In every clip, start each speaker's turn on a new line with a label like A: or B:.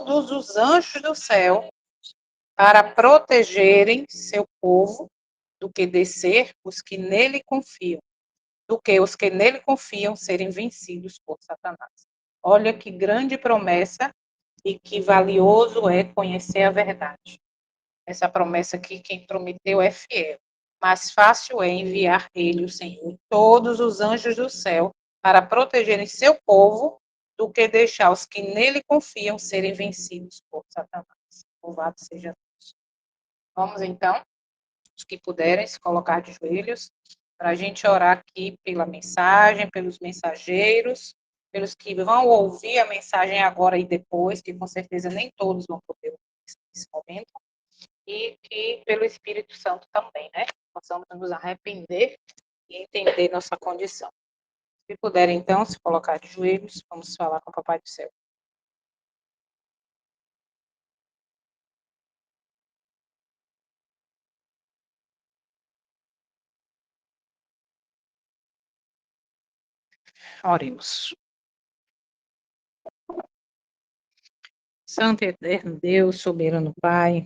A: todos os anjos do céu para protegerem seu povo do que descer os que nele confiam, do que os que nele confiam serem vencidos por Satanás. Olha que grande promessa e que valioso é conhecer a verdade. Essa promessa aqui, quem prometeu é fiel. Mais fácil é enviar ele, o Senhor, todos os anjos do céu, para protegerem seu povo, do que deixar os que nele confiam serem vencidos por Satanás. Louvado seja Deus. Vamos então, os que puderem, se colocar de joelhos, para a gente orar aqui pela mensagem, pelos mensageiros, pelos que vão ouvir a mensagem agora e depois, que com certeza nem todos vão poder ouvir nesse momento, e pelo Espírito Santo também, né? Possamos nos arrepender e entender nossa condição. Se puderem, então, se colocar de joelhos, vamos falar com o Papai do Céu. Oremos. Santo e eterno Deus, soberano Pai,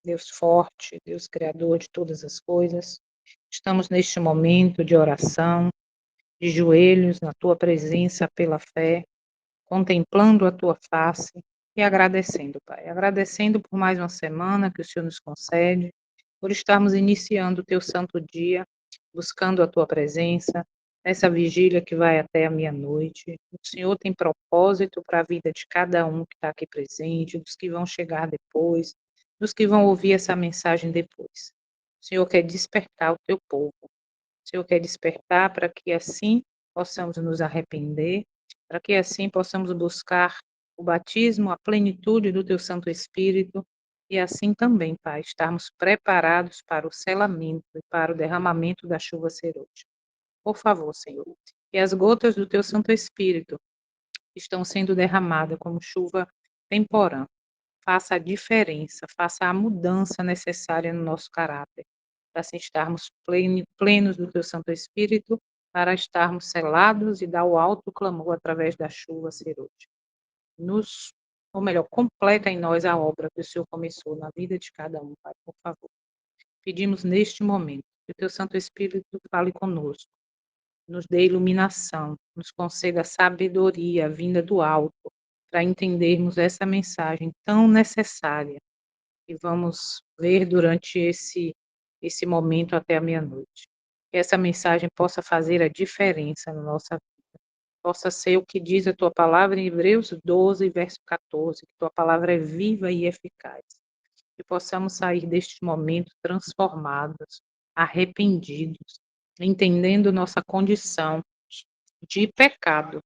A: Deus forte, Deus criador de todas as coisas, estamos neste momento de oração, de joelhos na tua presença pela fé, contemplando a tua face e agradecendo, Pai. Agradecendo por mais uma semana que o Senhor nos concede, por estarmos iniciando o teu santo dia, buscando a tua presença, nessa vigília que vai até a meia-noite. O Senhor tem propósito para a vida de cada um que está aqui presente, dos que vão chegar depois, dos que vão ouvir essa mensagem depois. O Senhor quer despertar o teu povo. O Senhor quer despertar para que assim possamos nos arrepender, para que assim possamos buscar o batismo, a plenitude do teu Santo Espírito, e assim também, Pai, estarmos preparados para o selamento e para o derramamento da chuva serôdia. Por favor, Senhor, que as gotas do teu Santo Espírito estão sendo derramadas como chuva temporã, faça a diferença, faça a mudança necessária no nosso caráter, para assim estarmos plenos do teu Santo Espírito, para estarmos selados e dar o alto clamor através da chuva serôdia. Ou melhor, completa em nós a obra que o Senhor começou na vida de cada um, Pai, por favor. Pedimos neste momento que o teu Santo Espírito fale conosco, nos dê iluminação, nos conceda sabedoria vinda do alto, para entendermos essa mensagem tão necessária que vamos ver durante esse momento até a meia-noite. Que essa mensagem possa fazer a diferença na nossa vida. Possa ser o que diz a tua palavra em Hebreus 12, verso 14, que tua palavra é viva e eficaz. Que possamos sair deste momento transformados, arrependidos, entendendo nossa condição de pecado,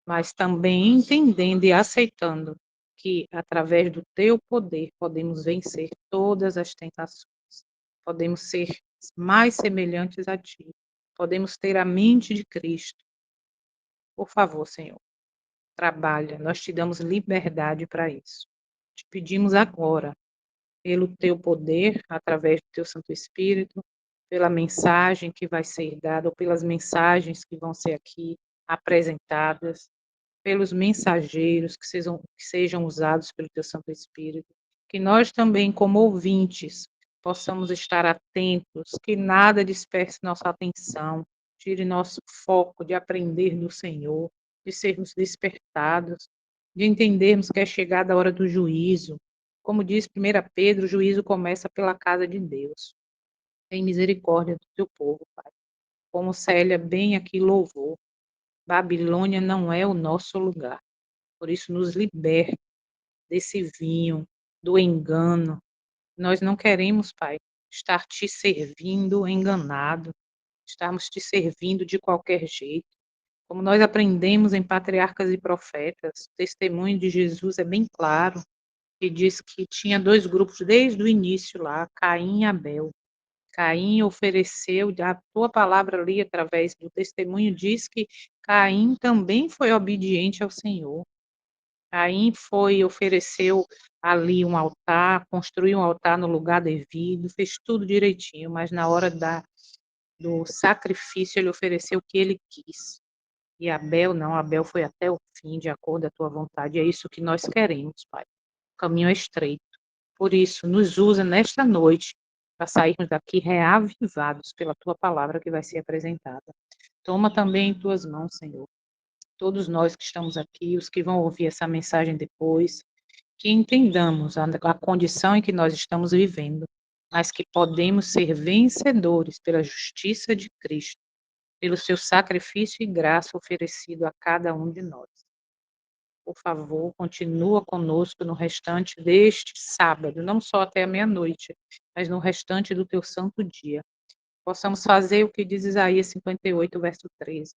A: mas também entendendo e aceitando que, através do teu poder, podemos vencer todas as tentações, podemos ser mais semelhantes a ti, podemos ter a mente de Cristo. Por favor, Senhor, trabalha, nós te damos liberdade para isso. Te pedimos agora, pelo teu poder, através do teu Santo Espírito, pela mensagem que vai ser dada, ou pelas mensagens que vão ser aqui apresentadas, pelos mensageiros que sejam usados pelo teu Santo Espírito, que nós também, como ouvintes, possamos estar atentos, que nada disperse nossa atenção, tire nosso foco de aprender do Senhor, de sermos despertados, de entendermos que é chegada a hora do juízo. Como diz 1 Pedro, o juízo começa pela casa de Deus. Tem misericórdia do teu povo, Pai. Como Célia bem aqui louvou, Babilônia não é o nosso lugar. Por isso, nos liberta desse vinho, do engano. Nós não queremos, Pai, estar te servindo enganado, estarmos te servindo de qualquer jeito. Como nós aprendemos em Patriarcas e Profetas, o testemunho de Jesus é bem claro, que diz que tinha dois grupos desde o início lá, Caim e Abel. Caim ofereceu, a tua palavra ali, através do testemunho, diz que Caim também foi obediente ao Senhor. Caim ofereceu ali um altar, construiu um altar no lugar devido, fez tudo direitinho, mas na hora do sacrifício ele ofereceu o que ele quis. E Abel não, Abel foi até o fim, de acordo com a tua vontade. É isso que nós queremos, Pai. caminho é estreito. Por isso, nos usa nesta noite para sairmos daqui reavivados pela tua palavra que vai ser apresentada. Toma também em tuas mãos, Senhor, todos nós que estamos aqui, os que vão ouvir essa mensagem depois, que entendamos a condição em que nós estamos vivendo, mas que podemos ser vencedores pela justiça de Cristo, pelo seu sacrifício e graça oferecido a cada um de nós. Por favor, continua conosco no restante deste sábado, não só até a meia-noite, mas no restante do teu santo dia. Possamos fazer o que diz Isaías 58, verso 13.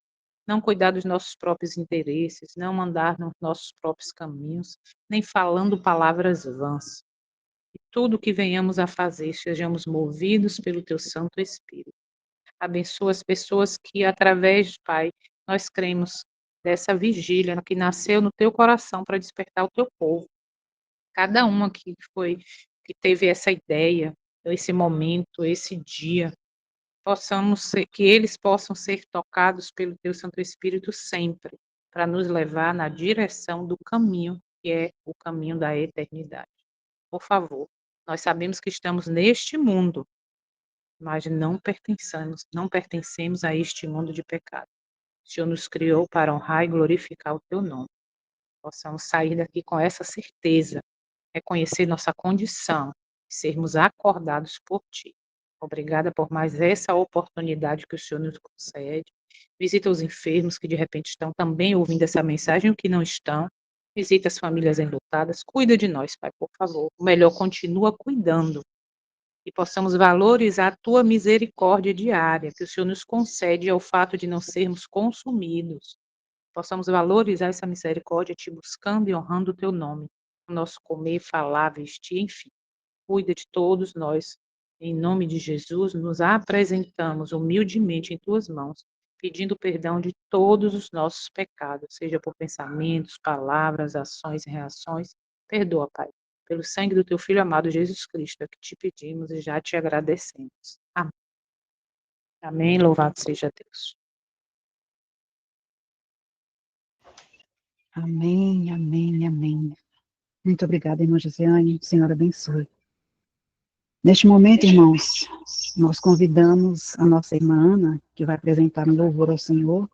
A: Não cuidar dos nossos próprios interesses, não andar nos nossos próprios caminhos, nem falando palavras vãs. E tudo o que venhamos a fazer, sejamos movidos pelo teu Santo Espírito. Abençoa as pessoas que, através, Pai, nós cremos dessa vigília que nasceu no teu coração para despertar o teu povo. Cada uma que teve essa ideia, esse momento, esse dia, que eles possam ser tocados pelo teu Santo Espírito sempre, para nos levar na direção do caminho, que é o caminho da eternidade. Por favor, nós sabemos que estamos neste mundo, mas não pertencemos a este mundo de pecado. O Senhor nos criou para honrar e glorificar o teu nome. Possamos sair daqui com essa certeza, reconhecer nossa condição, sermos acordados por ti. Obrigada por mais essa oportunidade que o Senhor nos concede. Visita os enfermos que de repente estão também ouvindo essa mensagem, ou que não estão. Visita as famílias enlutadas. Cuida de nós, Pai, por favor. O melhor, continua cuidando. E possamos valorizar a tua misericórdia diária, que o Senhor nos concede ao fato de não sermos consumidos. Possamos valorizar essa misericórdia, te buscando e honrando o teu nome. O nosso comer, falar, vestir, enfim. Cuida de todos nós. Em nome de Jesus, nos apresentamos humildemente em tuas mãos, pedindo perdão de todos os nossos pecados, seja por pensamentos, palavras, ações e reações. Perdoa, Pai, pelo sangue do teu Filho amado Jesus Cristo, é que te pedimos e já te agradecemos. Amém. Amém. Louvado seja Deus.
B: Amém, amém, amém. Muito obrigada, irmã Josiane. Senhor abençoe. Neste momento, irmãos, nós convidamos a nossa irmã Ana, que vai apresentar um louvor ao Senhor.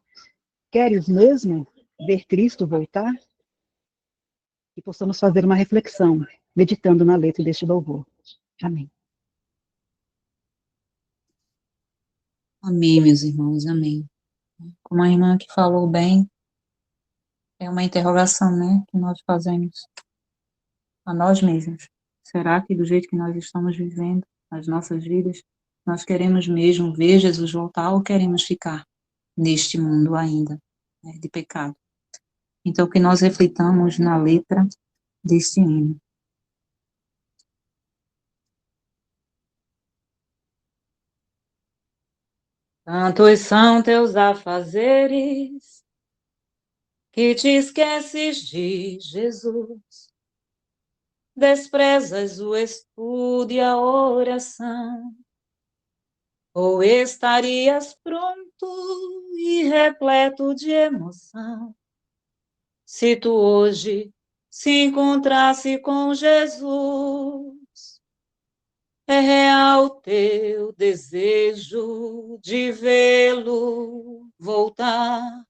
B: Queres mesmo ver Cristo voltar? E possamos fazer uma reflexão, meditando na letra deste louvor. Amém.
C: Amém, meus irmãos, amém. Como a irmã que falou bem, é uma interrogação, né, que nós fazemos a nós mesmos. Será que do jeito que nós estamos vivendo as nossas vidas, nós queremos mesmo ver Jesus voltar ou queremos ficar neste mundo ainda, né, de pecado? Então, que nós reflitamos na letra deste hino. Tantos são teus afazeres, que te esqueces de Jesus. Desprezas o estudo e a oração, ou estarias pronto e repleto de emoção, se tu hoje se encontrasse com Jesus. É real teu desejo de vê-lo voltar,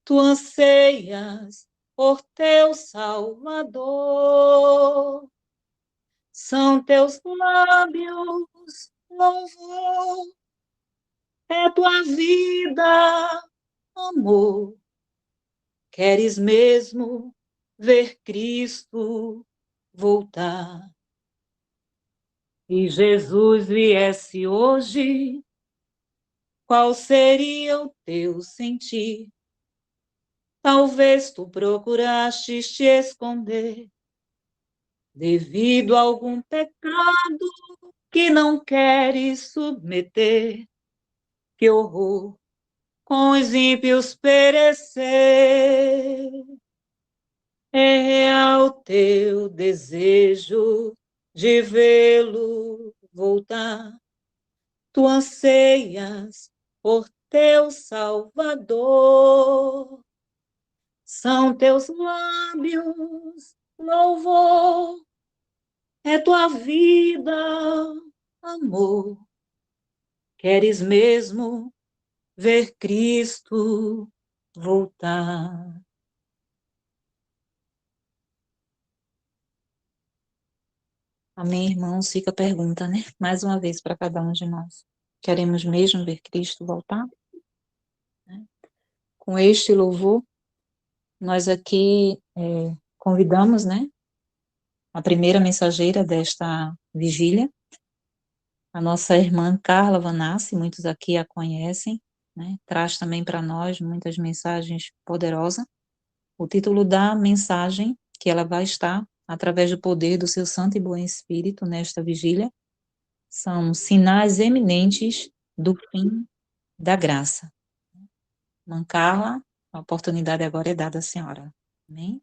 C: tu anseias por teu Salvador. São teus lábios louvor, é tua vida, amor. Queres mesmo ver Cristo voltar? E Jesus viesse hoje, qual seria o teu sentir? Talvez tu procurastes te esconder, devido a algum pecado que não queres submeter. Que horror, com os ímpios perecer. É real teu desejo de vê-lo voltar. Tu anseias por teu Salvador. São teus lábios louvor é tua vida, amor. Queres mesmo ver Cristo voltar? Amém, irmãos? Fica a pergunta, né? Mais uma vez para cada um de nós. Queremos mesmo ver Cristo voltar? Com este louvor, nós aqui convidamos, né, a primeira mensageira desta vigília, a nossa irmã Carla Vanassi, muitos aqui a conhecem, né, traz também para nós muitas mensagens poderosas. O título da mensagem que ela vai estar, através do poder do seu Santo e Bom Espírito, nesta vigília, são sinais eminentes do fim da graça. Irmã Carla, a oportunidade agora é dada à senhora. Amém?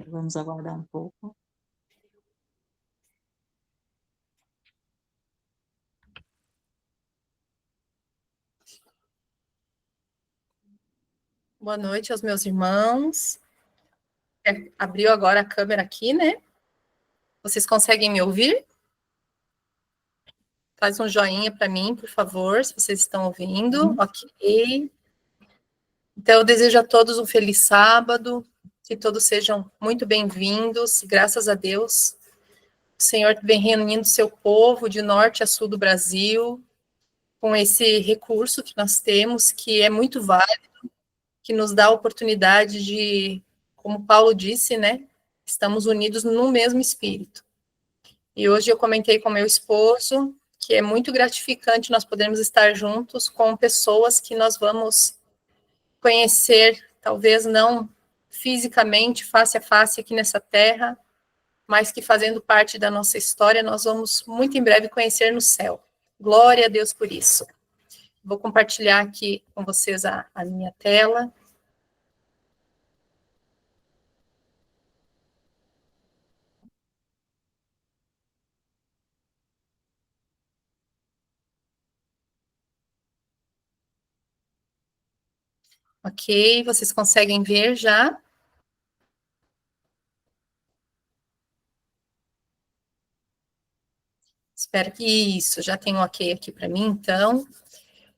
C: Vamos aguardar um pouco.
D: Boa noite aos meus irmãos. Abriu agora a câmera aqui, né? Vocês conseguem me ouvir? Faz um joinha para mim, por favor, se vocês estão ouvindo. Ok. Então, eu desejo a todos um feliz sábado, que todos sejam muito bem-vindos. Graças a Deus, o Senhor vem reunindo seu povo de norte a sul do Brasil, com esse recurso que nós temos, que é muito válido, que nos dá a oportunidade de, como Paulo disse, né? Estamos unidos no mesmo espírito. E hoje eu comentei com meu esposo que é muito gratificante nós podermos estar juntos com pessoas que nós vamos conhecer, talvez não fisicamente, face a face aqui nessa terra, mas que fazendo parte da nossa história, nós vamos muito em breve conhecer no céu. Glória a Deus por isso. Vou compartilhar aqui com vocês a minha tela. Ok, vocês conseguem ver já? Espero que isso, já tem um ok aqui para mim, então.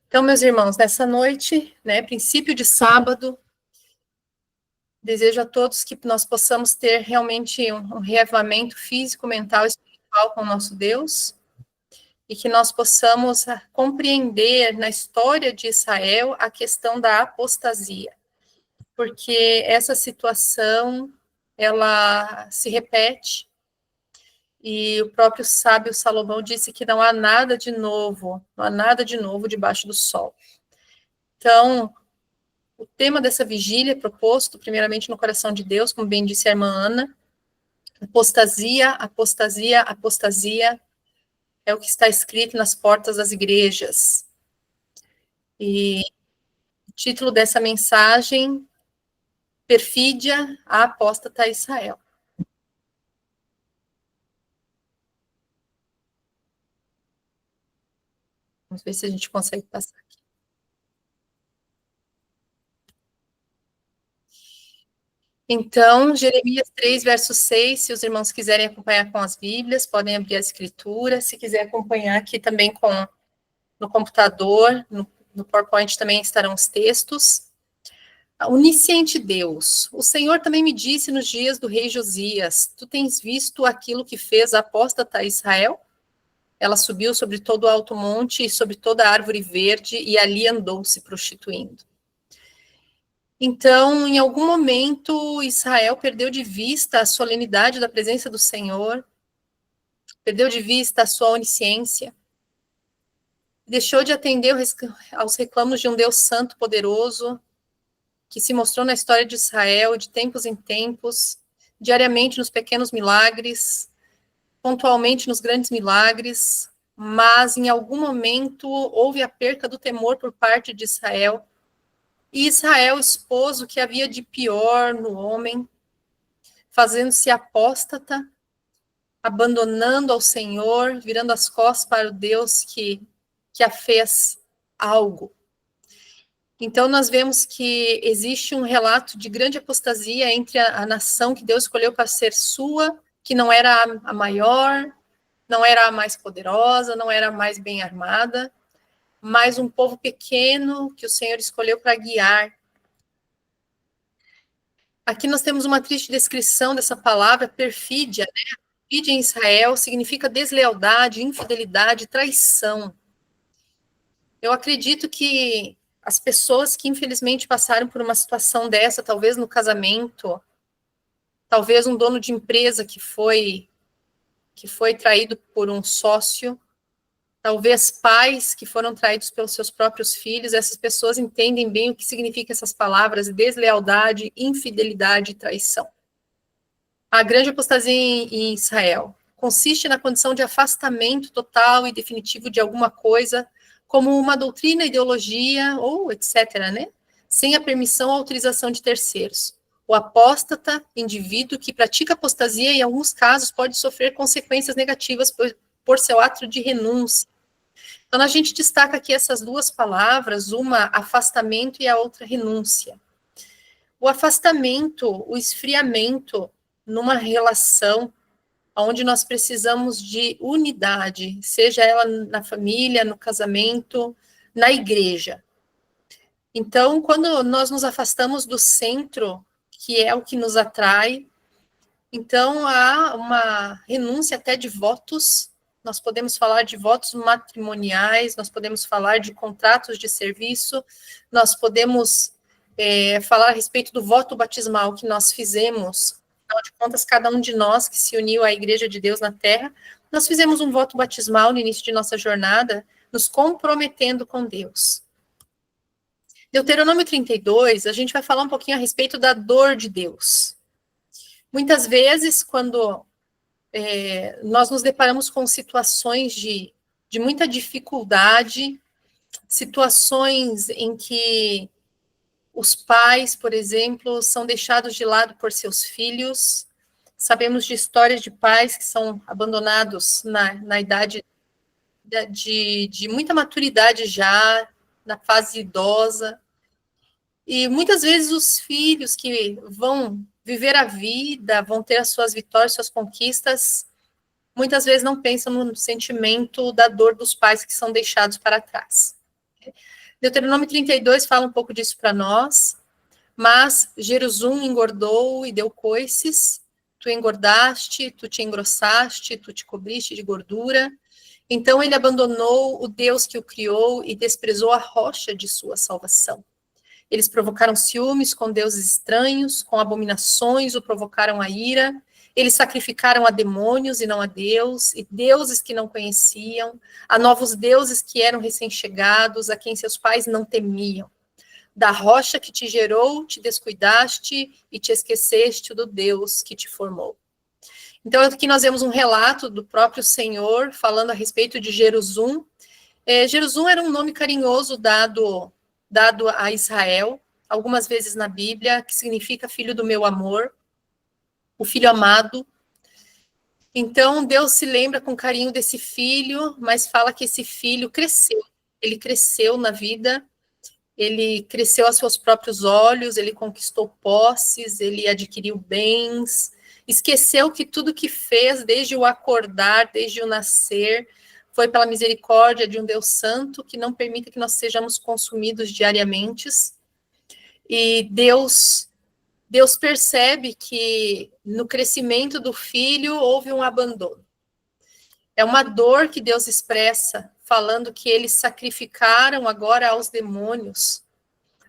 D: Então, meus irmãos, nessa noite, né, princípio de sábado, desejo a todos que nós possamos ter realmente um reavivamento físico, mental e espiritual com o nosso Deus, e que nós possamos compreender na história de Israel a questão da apostasia, porque essa situação, ela se repete, e o próprio sábio Salomão disse que não há nada de novo, não há nada de novo debaixo do sol. Então, o tema dessa vigília é proposto, primeiramente, no coração de Deus, como bem disse a irmã Ana, apostasia, apostasia, apostasia, é o que está escrito nas portas das igrejas. E o título dessa mensagem, Perfídia, a apóstata Israel. Vamos ver se a gente consegue passar aqui. Então, Jeremias 3, verso 6, se os irmãos quiserem acompanhar com as Bíblias, podem abrir a Escritura. Se quiser acompanhar aqui também no computador, no PowerPoint também estarão os textos. Onisciente Deus, o Senhor também me disse nos dias do rei Josias, tu tens visto aquilo que fez a apóstata Israel? Ela subiu sobre todo o alto monte e sobre toda a árvore verde e ali andou se prostituindo. Então, em algum momento, Israel perdeu de vista a solenidade da presença do Senhor, perdeu de vista a sua onisciência, deixou de atender aos reclamos de um Deus santo, poderoso, que se mostrou na história de Israel, de tempos em tempos, diariamente nos pequenos milagres, pontualmente nos grandes milagres, mas em algum momento houve a perca do temor por parte de Israel, e Israel expôs o que havia de pior no homem, fazendo-se apóstata, abandonando ao Senhor, virando as costas para o Deus que a fez algo. Então, nós vemos que existe um relato de grande apostasia entre a nação que Deus escolheu para ser sua, que não era a maior, não era a mais poderosa, não era a mais bem armada, mas um povo pequeno que o Senhor escolheu para guiar. Aqui nós temos uma triste descrição dessa palavra, perfídia, né? Perfídia em Israel significa deslealdade, infidelidade, traição. Eu acredito que as pessoas que infelizmente passaram por uma situação dessa, talvez no casamento, talvez um dono de empresa que foi traído por um sócio, talvez pais que foram traídos pelos seus próprios filhos, essas pessoas entendem bem o que significa essas palavras, deslealdade, infidelidade e traição. A grande apostasia em Israel consiste na condição de afastamento total e definitivo de alguma coisa, como uma doutrina, ideologia, ou etc., né? Sem a permissão ou autorização de terceiros. O apóstata, indivíduo que pratica apostasia, em alguns casos, pode sofrer consequências negativas por seu ato de renúncia. Então, a gente destaca aqui essas duas palavras, uma afastamento e a outra renúncia. O afastamento, o esfriamento numa relação onde nós precisamos de unidade, seja ela na família, no casamento, na igreja. Então, quando nós nos afastamos do centro, que é o que nos atrai, então há uma renúncia até de votos. Nós podemos falar de votos matrimoniais, nós podemos falar de contratos de serviço, nós podemos falar a respeito do voto batismal que nós fizemos. Afinal de contas, cada um de nós que se uniu à Igreja de Deus na Terra, nós fizemos um voto batismal no início de nossa jornada, nos comprometendo com Deus. Deuteronômio 32, a gente vai falar um pouquinho a respeito da dor de Deus. Muitas vezes, quando nós nos deparamos com situações de muita dificuldade, situações em que os pais, por exemplo, são deixados de lado por seus filhos. Sabemos de histórias de pais que são abandonados na idade de muita maturidade já, na fase idosa. E muitas vezes os filhos que vão viver a vida, vão ter as suas vitórias, suas conquistas, muitas vezes não pensam no sentimento da dor dos pais que são deixados para trás. Deuteronômio 32 fala um pouco disso para nós. Mas Jerusalém engordou e deu coices, tu engordaste, tu te engrossaste, tu te cobriste de gordura. Então ele abandonou o Deus que o criou e desprezou a rocha de sua salvação. Eles provocaram ciúmes com deuses estranhos, com abominações o provocaram a ira. Eles sacrificaram a demônios e não a Deus, e deuses que não conheciam, a novos deuses que eram recém-chegados, a quem seus pais não temiam. Da rocha que te gerou, te descuidaste e te esqueceste do Deus que te formou. Então, aqui nós vemos um relato do próprio Senhor falando a respeito de Jerusalém. Jerusalém era um nome carinhoso dado a Israel, algumas vezes na Bíblia, que significa filho do meu amor, o filho amado. Então, Deus se lembra com carinho desse filho, mas fala que esse filho cresceu. Ele cresceu na vida, ele cresceu aos seus próprios olhos, ele conquistou posses, ele adquiriu bens, esqueceu que tudo que fez, desde o acordar, desde o nascer, foi pela misericórdia de um Deus santo, que não permite que nós sejamos consumidos diariamente. E Deus percebe que no crescimento do filho houve um abandono. É uma dor que Deus expressa, falando que eles sacrificaram agora aos demônios,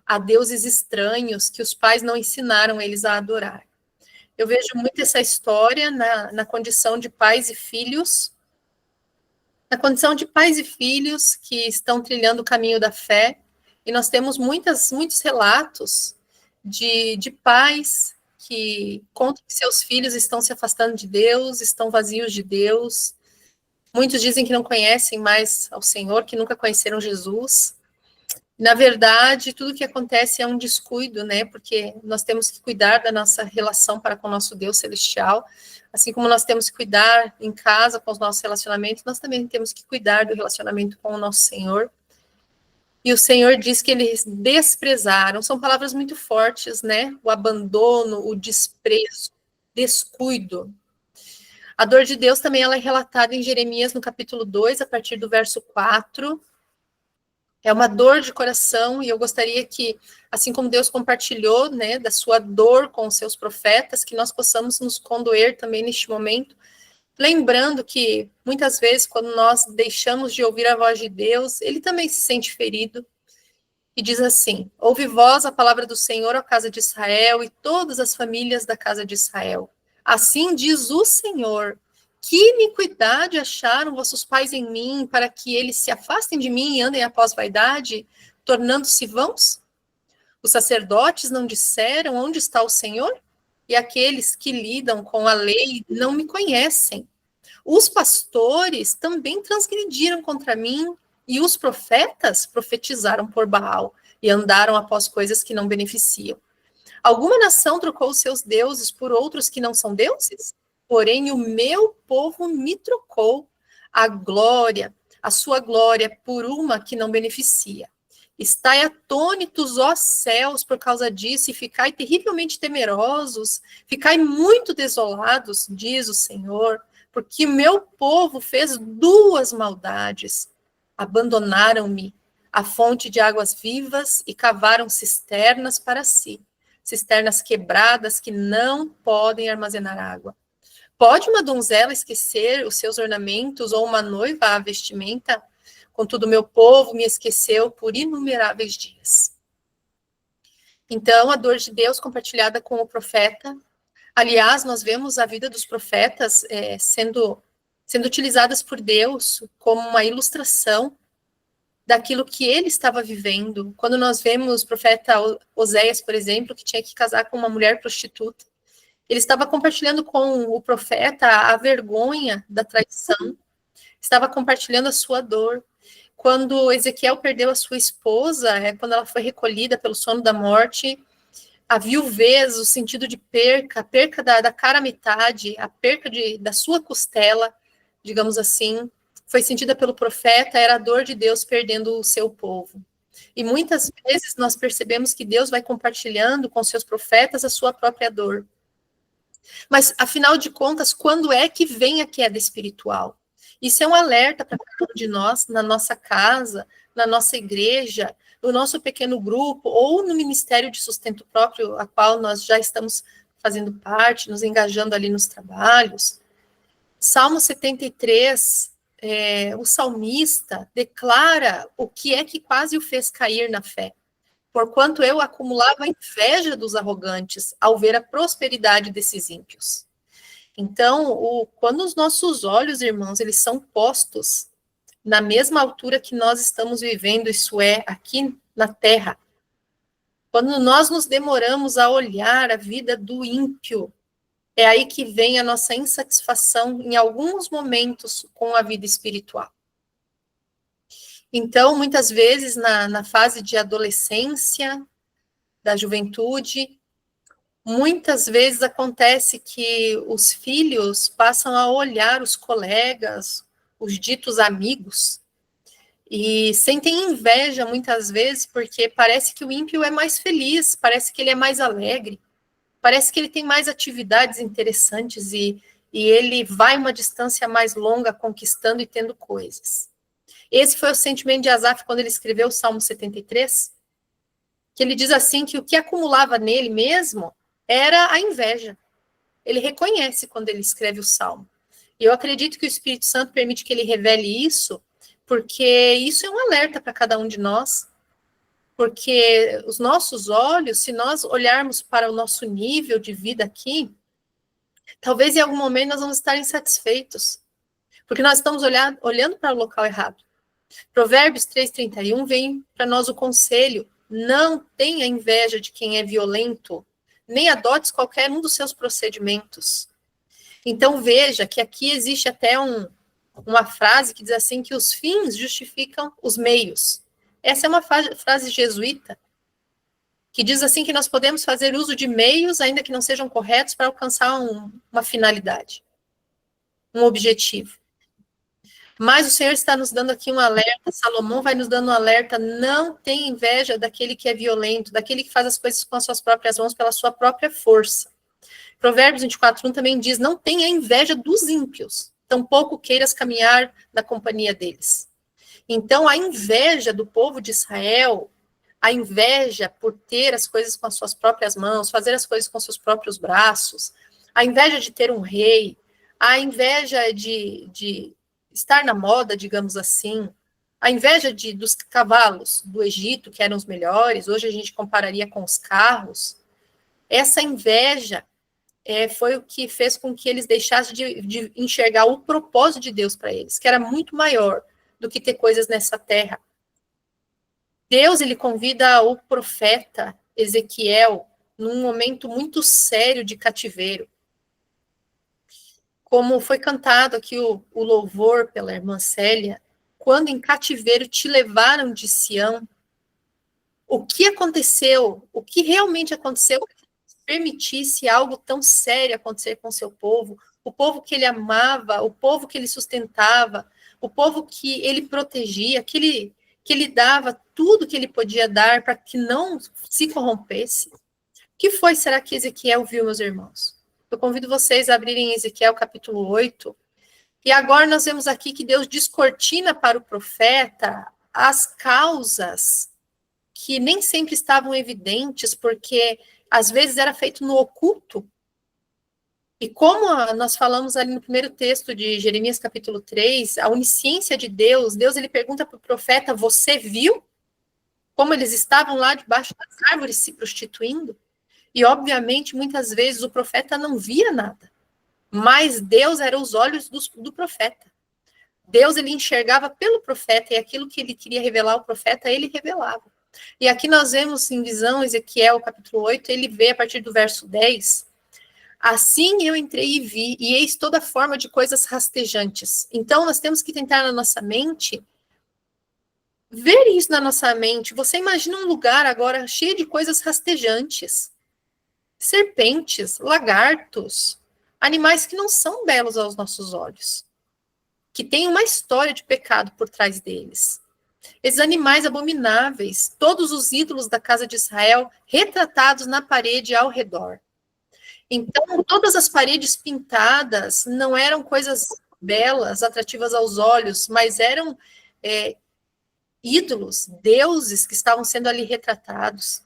D: a deuses estranhos que os pais não ensinaram eles a adorar. Eu vejo muito essa história na condição de pais e filhos, na condição de pais e filhos que estão trilhando o caminho da fé, e nós temos muitos relatos de pais que contam que seus filhos estão se afastando de Deus, estão vazios de Deus. Muitos dizem que não conhecem mais ao Senhor, que nunca conheceram Jesus. Na verdade, tudo que acontece é um descuido, né? Porque nós temos que cuidar da nossa relação para com o nosso Deus celestial, assim como nós temos que cuidar em casa com os nossos relacionamentos, nós também temos que cuidar do relacionamento com o nosso Senhor. E o Senhor diz que eles desprezaram, são palavras muito fortes, né? O abandono, o desprezo, descuido. A dor de Deus também ela é relatada em Jeremias, no capítulo 2, a partir do verso 4. É uma dor de coração, e eu gostaria que, assim como Deus compartilhou, né, da sua dor com os seus profetas, que nós possamos nos condoer também neste momento, lembrando que, muitas vezes, quando nós deixamos de ouvir a voz de Deus, ele também se sente ferido, e diz assim: ouve vós a palavra do Senhor, ó casa de Israel, e todas as famílias da casa de Israel. Assim diz o Senhor: que iniquidade acharam vossos pais em mim, para que eles se afastem de mim e andem após vaidade, tornando-se vãos? Os sacerdotes não disseram: onde está o Senhor? E aqueles que lidam com a lei não me conhecem. Os pastores também transgrediram contra mim, e os profetas profetizaram por Baal e andaram após coisas que não beneficiam. Alguma nação trocou os seus deuses por outros que não são deuses? Porém, o meu povo me trocou a sua glória, por uma que não beneficia. Estai atônitos, ó céus, por causa disso, e ficai terrivelmente temerosos, ficai muito desolados, diz o Senhor, porque meu povo fez duas maldades. Abandonaram-me, a fonte de águas vivas, e cavaram cisternas para si, cisternas quebradas que não podem armazenar água. Pode uma donzela esquecer os seus ornamentos, ou uma noiva a vestimenta? Contudo, meu povo me esqueceu por inumeráveis dias. Então, a dor de Deus compartilhada com o profeta. Aliás, nós vemos a vida dos profetas sendo utilizadas por Deus como uma ilustração daquilo que ele estava vivendo. Quando nós vemos o profeta Oséias, por exemplo, que tinha que casar com uma mulher prostituta, ele estava compartilhando com o profeta a vergonha da traição, estava compartilhando a sua dor. Quando Ezequiel perdeu a sua esposa, quando ela foi recolhida pelo sono da morte, a viuvez, o sentido de perca, a perca da cara metade, a perca da sua costela, digamos assim, foi sentida pelo profeta, era a dor de Deus perdendo o seu povo. E muitas vezes nós percebemos que Deus vai compartilhando com seus profetas a sua própria dor. Mas, afinal de contas, quando é que vem a queda espiritual? Isso é um alerta para cada um de nós, na nossa casa, na nossa igreja, no nosso pequeno grupo, ou no Ministério de Sustento Próprio, a qual nós já estamos fazendo parte, nos engajando ali nos trabalhos. Salmo 73, o salmista declara o que é que quase o fez cair na fé. Porquanto eu acumulava inveja dos arrogantes ao ver a prosperidade desses ímpios. Então, quando os nossos olhos, irmãos, eles são postos na mesma altura que nós estamos vivendo, isso é, aqui na Terra, quando nós nos demoramos a olhar a vida do ímpio, é aí que vem a nossa insatisfação, em alguns momentos, com a vida espiritual. Então, muitas vezes, na fase de adolescência, da juventude, muitas vezes acontece que os filhos passam a olhar os colegas, os ditos amigos, e sentem inveja muitas vezes, porque parece que o ímpio é mais feliz, parece que ele é mais alegre, parece que ele tem mais atividades interessantes e ele vai uma distância mais longa conquistando e tendo coisas. Esse foi o sentimento de Asaf quando ele escreveu o Salmo 73, que ele diz assim que o que acumulava nele mesmo era a inveja. Ele reconhece quando ele escreve o Salmo. E eu acredito que o Espírito Santo permite que ele revele isso, porque isso é um alerta para cada um de nós, porque os nossos olhos, se nós olharmos para o nosso nível de vida aqui, talvez em algum momento nós vamos estar insatisfeitos, porque nós estamos olhando para o local errado. Provérbios 3:31 vem para nós o conselho: não tenha inveja de quem é violento, nem adotes qualquer um dos seus procedimentos. Então veja que aqui existe até uma frase que diz assim que os fins justificam os meios. Essa é uma frase jesuíta, que diz assim que nós podemos fazer uso de meios, ainda que não sejam corretos, para alcançar uma finalidade, um objetivo. Mas o Senhor está nos dando aqui um alerta, Salomão vai nos dando um alerta, não tenha inveja daquele que é violento, daquele que faz as coisas com as suas próprias mãos, pela sua própria força. Provérbios 24:1 também diz, não tenha inveja dos ímpios, tampouco queiras caminhar na companhia deles. Então, a inveja do povo de Israel, a inveja por ter as coisas com as suas próprias mãos, fazer as coisas com seus próprios braços, a inveja de ter um rei, a inveja de estar na moda, digamos assim, a inveja dos cavalos do Egito, que eram os melhores, hoje a gente compararia com os carros, essa inveja foi o que fez com que eles deixassem de enxergar o propósito de Deus para eles, que era muito maior do que ter coisas nessa terra. Deus, ele convida o profeta Ezequiel num momento muito sério de cativeiro. Como foi cantado aqui o louvor pela irmã Célia, quando em cativeiro te levaram de Sião, o que aconteceu, o que realmente aconteceu para que permitisse algo tão sério acontecer com seu povo, o povo que ele amava, o povo que ele sustentava, o povo que ele protegia, que ele dava tudo que ele podia dar para que não se corrompesse. O que foi, será que Ezequiel viu, meus irmãos? Eu convido vocês a abrirem Ezequiel capítulo 8, e agora nós vemos aqui que Deus descortina para o profeta as causas que nem sempre estavam evidentes, porque às vezes era feito no oculto. E como nós falamos ali no primeiro texto de Jeremias capítulo 3, a onisciência de Deus, ele pergunta para o profeta, você viu como eles estavam lá debaixo das árvores se prostituindo? E, obviamente, muitas vezes o profeta não via nada, mas Deus era os olhos do profeta. Deus, ele enxergava pelo profeta, e aquilo que ele queria revelar ao profeta, ele revelava. E aqui nós vemos em visão, Ezequiel, capítulo 8, ele vê a partir do verso 10, assim eu entrei e vi, e eis toda forma de coisas rastejantes. Então, nós temos que tentar na nossa mente, ver isso na nossa mente. Você imagina um lugar agora cheio de coisas rastejantes, serpentes, lagartos, animais que não são belos aos nossos olhos, que têm uma história de pecado por trás deles. Esses animais abomináveis, todos os ídolos da casa de Israel retratados na parede ao redor. Então, todas as paredes pintadas não eram coisas belas, atrativas aos olhos, mas eram ídolos, deuses que estavam sendo ali retratados.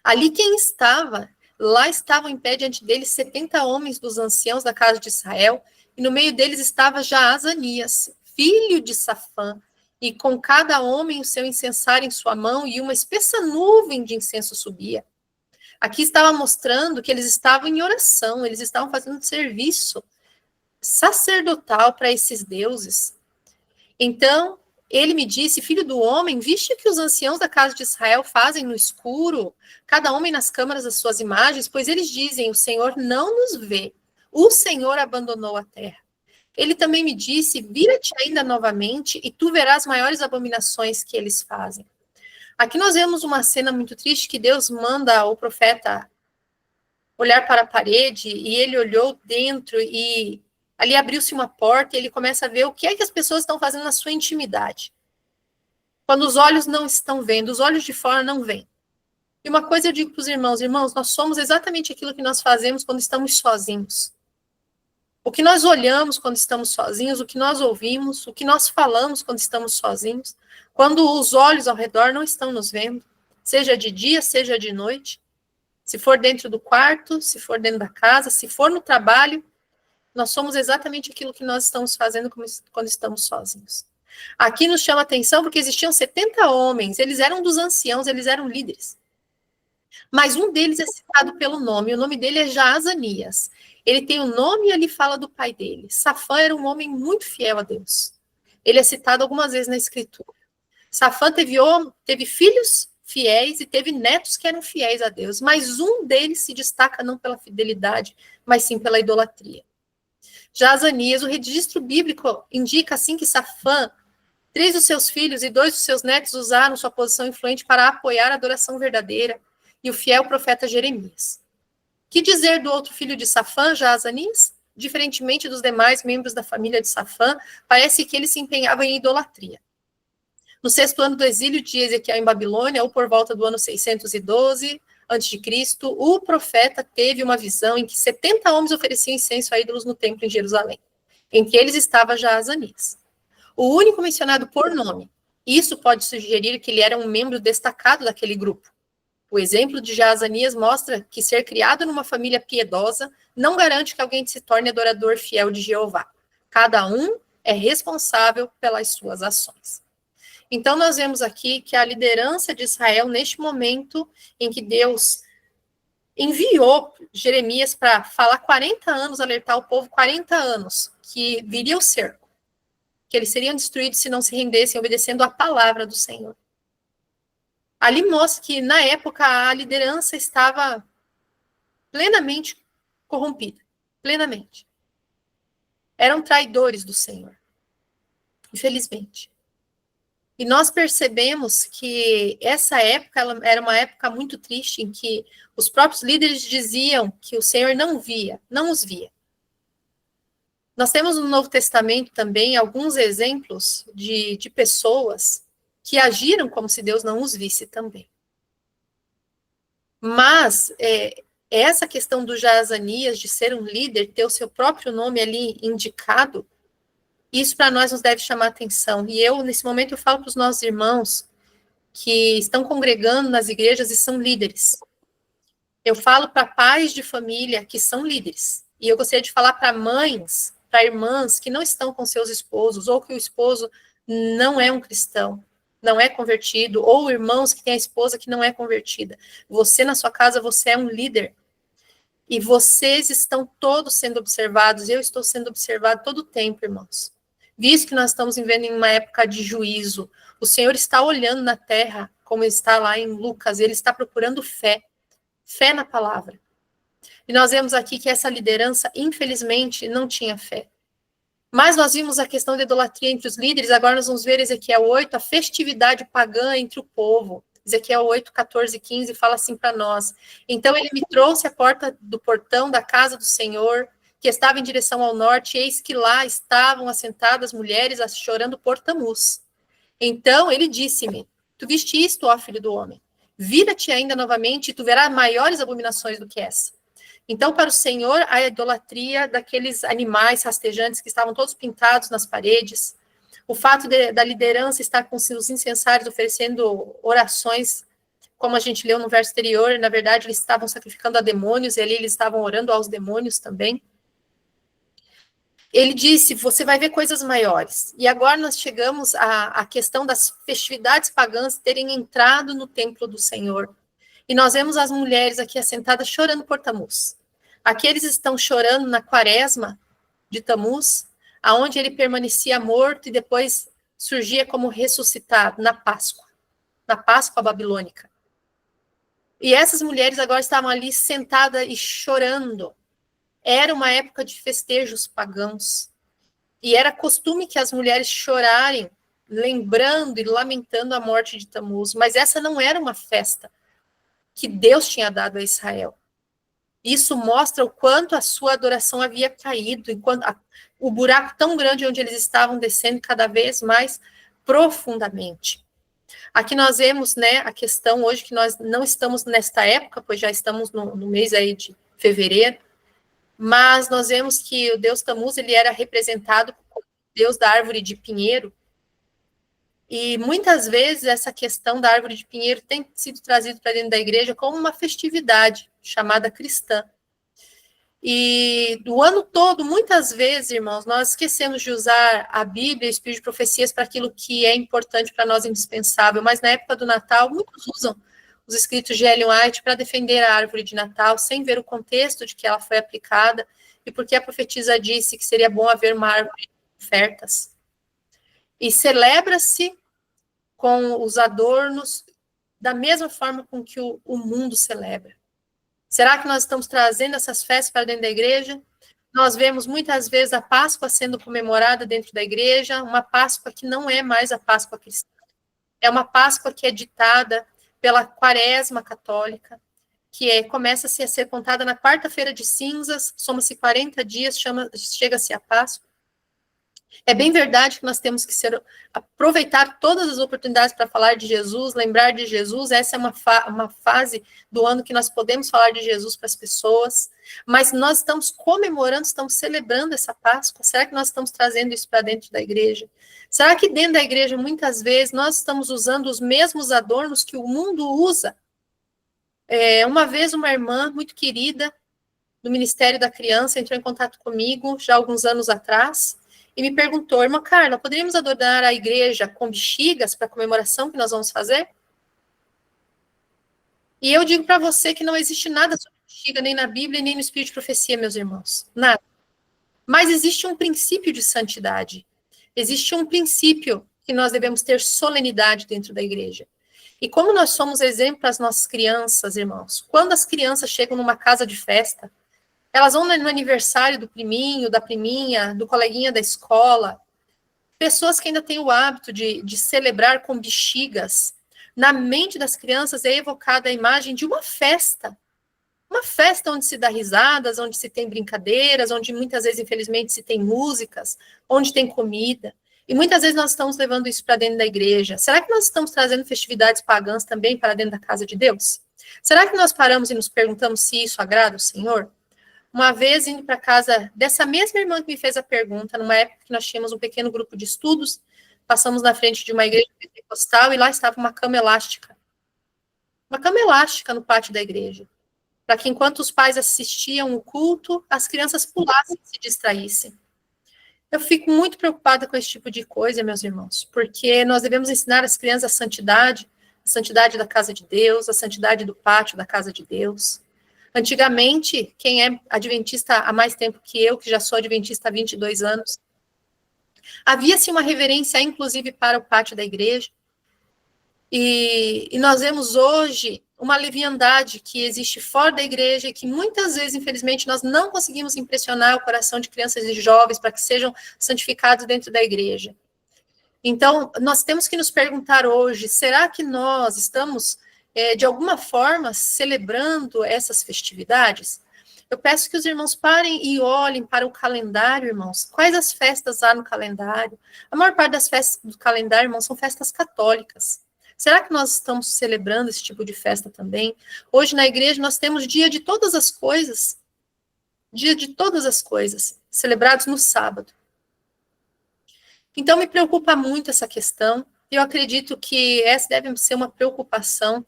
D: Ali quem estava? Lá estavam em pé diante deles 70 homens dos anciãos da casa de Israel, e no meio deles estava Jaazanias, filho de Safã, e com cada homem o seu incensário em sua mão, e uma espessa nuvem de incenso subia. Aqui estava mostrando que eles estavam em oração, eles estavam fazendo serviço sacerdotal para esses deuses. Então, ele me disse, filho do homem, viste que os anciãos da casa de Israel fazem no escuro, cada homem nas câmaras das suas imagens, pois eles dizem, o Senhor não nos vê, o Senhor abandonou a terra. Ele também me disse, vira-te ainda novamente, e tu verás maiores abominações que eles fazem. Aqui nós vemos uma cena muito triste, que Deus manda o profeta olhar para a parede, e ele olhou dentro, e ali abriu-se uma porta, e ele começa a ver o que é que as pessoas estão fazendo na sua intimidade. Quando os olhos não estão vendo, os olhos de fora não veem. E uma coisa eu digo para os irmãos, nós somos exatamente aquilo que nós fazemos quando estamos sozinhos. O que nós olhamos quando estamos sozinhos, o que nós ouvimos, o que nós falamos quando estamos sozinhos, quando os olhos ao redor não estão nos vendo, seja de dia, seja de noite, se for dentro do quarto, se for dentro da casa, se for no trabalho, nós somos exatamente aquilo que nós estamos fazendo quando estamos sozinhos. Aqui nos chama a atenção porque existiam 70 homens, eles eram dos anciãos, eles eram líderes. Mas um deles é citado pelo nome, o nome dele é Jaazanias. Ele tem o nome e ele fala do pai dele. Safã era um homem muito fiel a Deus. Ele é citado algumas vezes na Escritura. Safã teve filhos fiéis e teve netos que eram fiéis a Deus, mas um deles se destaca não pela fidelidade, mas sim pela idolatria. Jaazanias, o registro bíblico indica assim que Safã 3 dos seus filhos e 2 dos seus netos usaram sua posição influente para apoiar a adoração verdadeira e o fiel profeta Jeremias. Que dizer do outro filho de Safã, Jaazanias? Diferentemente dos demais membros da família de Safã, parece que ele se empenhava em idolatria. No 6º ano do exílio de Ezequiel em Babilônia, ou por volta do ano 612 a.C., o profeta teve uma visão em que 70 homens ofereciam incenso a ídolos no templo em Jerusalém. Entre eles estava Jaazanias, o único mencionado por nome. Isso pode sugerir que ele era um membro destacado daquele grupo. O exemplo de Jaazanias mostra que ser criado numa família piedosa não garante que alguém se torne adorador fiel de Jeová. Cada um é responsável pelas suas ações. Então, nós vemos aqui que a liderança de Israel, neste momento em que Deus enviou Jeremias para falar 40 anos, alertar o povo 40 anos, que viria o cerco, que eles seriam destruídos se não se rendessem, obedecendo a palavra do Senhor. Ali mostra que, na época, a liderança estava plenamente corrompida. Plenamente. Eram traidores do Senhor. Infelizmente. E nós percebemos que essa época era uma época muito triste, em que os próprios líderes diziam que o Senhor não via, não os via. Nós temos no Novo Testamento também alguns exemplos de pessoas que agiram como se Deus não os visse também. Mas essa questão do Jaazanias, de ser um líder, ter o seu próprio nome ali indicado, isso para nós nos deve chamar atenção. E eu, nesse momento, eu falo para os nossos irmãos que estão congregando nas igrejas e são líderes. Eu falo para pais de família que são líderes. E eu gostaria de falar para mães, para irmãs que não estão com seus esposos, ou que o esposo não é um cristão, não é convertido, ou irmãos que têm a esposa que não é convertida. Você, na sua casa, você é um líder. E vocês estão todos sendo observados. Eu estou sendo observado todo o tempo, irmãos. Visto que nós estamos vivendo em uma época de juízo, o Senhor está olhando na terra, como está lá em Lucas, ele está procurando fé. Fé na palavra. E nós vemos aqui que essa liderança, infelizmente, não tinha fé. Mas nós vimos a questão da idolatria entre os líderes, agora nós vamos ver Ezequiel 8, a festividade pagã entre o povo. Ezequiel 8, 14 e 15 fala assim para nós. Então ele me trouxe à porta do portão da casa do Senhor, que estava em direção ao norte, e eis que lá estavam assentadas mulheres chorando por Tamuz. Então ele disse-me, tu viste isto, ó filho do homem? Vira-te ainda novamente, e tu verás maiores abominações do que essa. Então, para o Senhor, a idolatria daqueles animais rastejantes que estavam todos pintados nas paredes, o fato da liderança estar com os incensários oferecendo orações, como a gente leu no verso anterior, na verdade, eles estavam sacrificando a demônios, e ali eles estavam orando aos demônios também. Ele disse, você vai ver coisas maiores. E agora nós chegamos à questão das festividades pagãs terem entrado no templo do Senhor. E nós vemos as mulheres aqui assentadas chorando por Tamuz. Aqui eles estão chorando na quaresma de Tamuz, aonde ele permanecia morto e depois surgia como ressuscitado na Páscoa babilônica. E essas mulheres agora estavam ali sentadas e chorando. Era uma época de festejos pagãos. E era costume que as mulheres chorarem, lembrando e lamentando a morte de Tamuz. Mas essa não era uma festa que Deus tinha dado a Israel. Isso mostra o quanto a sua adoração havia caído, enquanto o buraco tão grande onde eles estavam descendo cada vez mais profundamente. Aqui nós vemos, né, a questão hoje que nós não estamos nesta época, pois já estamos no mês aí de fevereiro, mas nós vemos que o deus Tamuz, ele era representado como o deus da árvore de pinheiro, e muitas vezes essa questão da árvore de pinheiro tem sido trazida para dentro da igreja como uma festividade chamada cristã. E do ano todo, muitas vezes, irmãos, nós esquecemos de usar a Bíblia e o Espírito de Profecias para aquilo que é importante para nós, indispensável, mas na época do Natal, muitos usam os escritos de Ellen White para defender a árvore de Natal, sem ver o contexto de que ela foi aplicada, e porque a profetisa disse que seria bom haver uma árvore de ofertas. E celebra-se com os adornos da mesma forma com que o mundo celebra. Será que nós estamos trazendo essas festas para dentro da igreja? Nós vemos muitas vezes a Páscoa sendo comemorada dentro da igreja, uma Páscoa que não é mais a Páscoa cristã. É uma Páscoa que é ditada pela Quaresma católica, que começa-se a ser contada na quarta-feira de cinzas, soma-se 40 dias, chega-se a Páscoa. É bem verdade que nós temos que aproveitar todas as oportunidades para falar de Jesus, lembrar de Jesus. Essa é uma fase do ano que nós podemos falar de Jesus para as pessoas, mas nós estamos comemorando, estamos celebrando essa Páscoa. Será que nós estamos trazendo isso para dentro da igreja? Será que dentro da igreja, muitas vezes, nós estamos usando os mesmos adornos que o mundo usa? Uma vez, uma irmã muito querida do Ministério da Criança entrou em contato comigo, já há alguns anos atrás, e me perguntou: irmã Carla, poderíamos adorar a igreja com bexigas para a comemoração que nós vamos fazer? E eu digo para você que não existe nada sobre bexiga, nem na Bíblia, nem no Espírito de Profecia, meus irmãos. Nada. Mas existe um princípio de santidade. Existe um princípio que nós devemos ter solenidade dentro da igreja. E como nós somos exemplo para as nossas crianças, irmãos, quando as crianças chegam numa casa de festa, elas vão no aniversário do priminho, da priminha, do coleguinha da escola, pessoas que ainda têm o hábito de celebrar com bexigas. Na mente das crianças é evocada a imagem de uma festa onde se dá risadas, onde se tem brincadeiras, onde muitas vezes, infelizmente, se tem músicas, onde tem comida. E muitas vezes nós estamos levando isso para dentro da igreja. Será que nós estamos trazendo festividades pagãs também para dentro da casa de Deus? Será que nós paramos e nos perguntamos se isso agrada ao Senhor? Uma vez, indo para casa dessa mesma irmã que me fez a pergunta, numa época que nós tínhamos um pequeno grupo de estudos, passamos na frente de uma igreja pentecostal e lá estava uma cama elástica. Uma cama elástica no pátio da igreja. Para que enquanto os pais assistiam o culto, as crianças pulassem e se distraíssem. Eu fico muito preocupada com esse tipo de coisa, meus irmãos, porque nós devemos ensinar as crianças a santidade da casa de Deus, a santidade do pátio da casa de Deus. Antigamente, quem é adventista há mais tempo que eu, que já sou adventista há 22 anos, havia-se uma reverência, inclusive, para o pátio da igreja. E nós vemos hoje uma leviandade que existe fora da igreja e que muitas vezes, infelizmente, nós não conseguimos impressionar o coração de crianças e jovens para que sejam santificados dentro da igreja. Então, nós temos que nos perguntar hoje, será que nós estamos, de alguma forma, celebrando essas festividades? Eu peço que os irmãos parem e olhem para o calendário, irmãos. Quais as festas há no calendário? A maior parte das festas do calendário, irmãos, são festas católicas. Será que nós estamos celebrando esse tipo de festa também? Hoje na igreja nós temos dia de todas as coisas, celebrados no sábado. Então me preocupa muito essa questão, e eu acredito que essa deve ser uma preocupação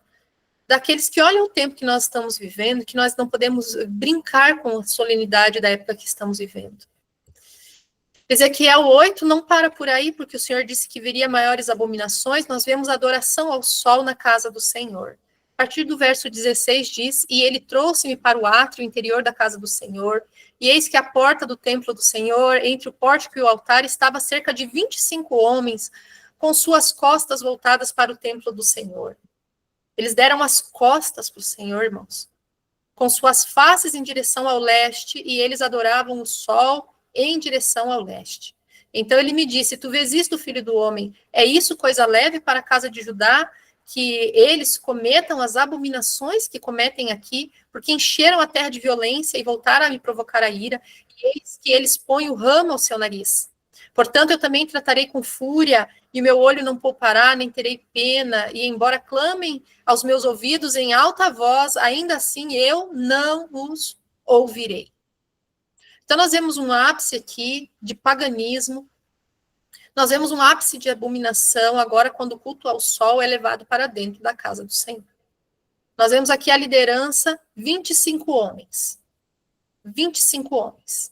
D: daqueles que olham o tempo que nós estamos vivendo, que nós não podemos brincar com a solenidade da época que estamos vivendo. Ezequiel 8 não para por aí, porque o Senhor disse que viria maiores abominações. Nós vemos a adoração ao sol na casa do Senhor. A partir do verso 16 diz: e ele trouxe-me para o átrio interior da casa do Senhor, e eis que a porta do templo do Senhor, entre o pórtico e o altar, estava cerca de 25 homens, com suas costas voltadas para o templo do Senhor. Eles deram as costas para o Senhor, irmãos, com suas faces em direção ao leste, e eles adoravam o sol em direção ao leste. Então ele me disse: tu vês isto, filho do homem? É isso coisa leve para a casa de Judá, que eles cometam as abominações que cometem aqui, porque encheram a terra de violência e voltaram a me provocar a ira, e eis que eles põem o ramo ao seu nariz. Portanto, eu também tratarei com fúria, e o meu olho não poupará, nem terei pena, e embora clamem aos meus ouvidos em alta voz, ainda assim eu não os ouvirei. Então, nós vemos um ápice aqui de paganismo, nós vemos um ápice de abominação agora quando o culto ao sol é levado para dentro da casa do Senhor. Nós vemos aqui a liderança, 25 homens. 25 homens.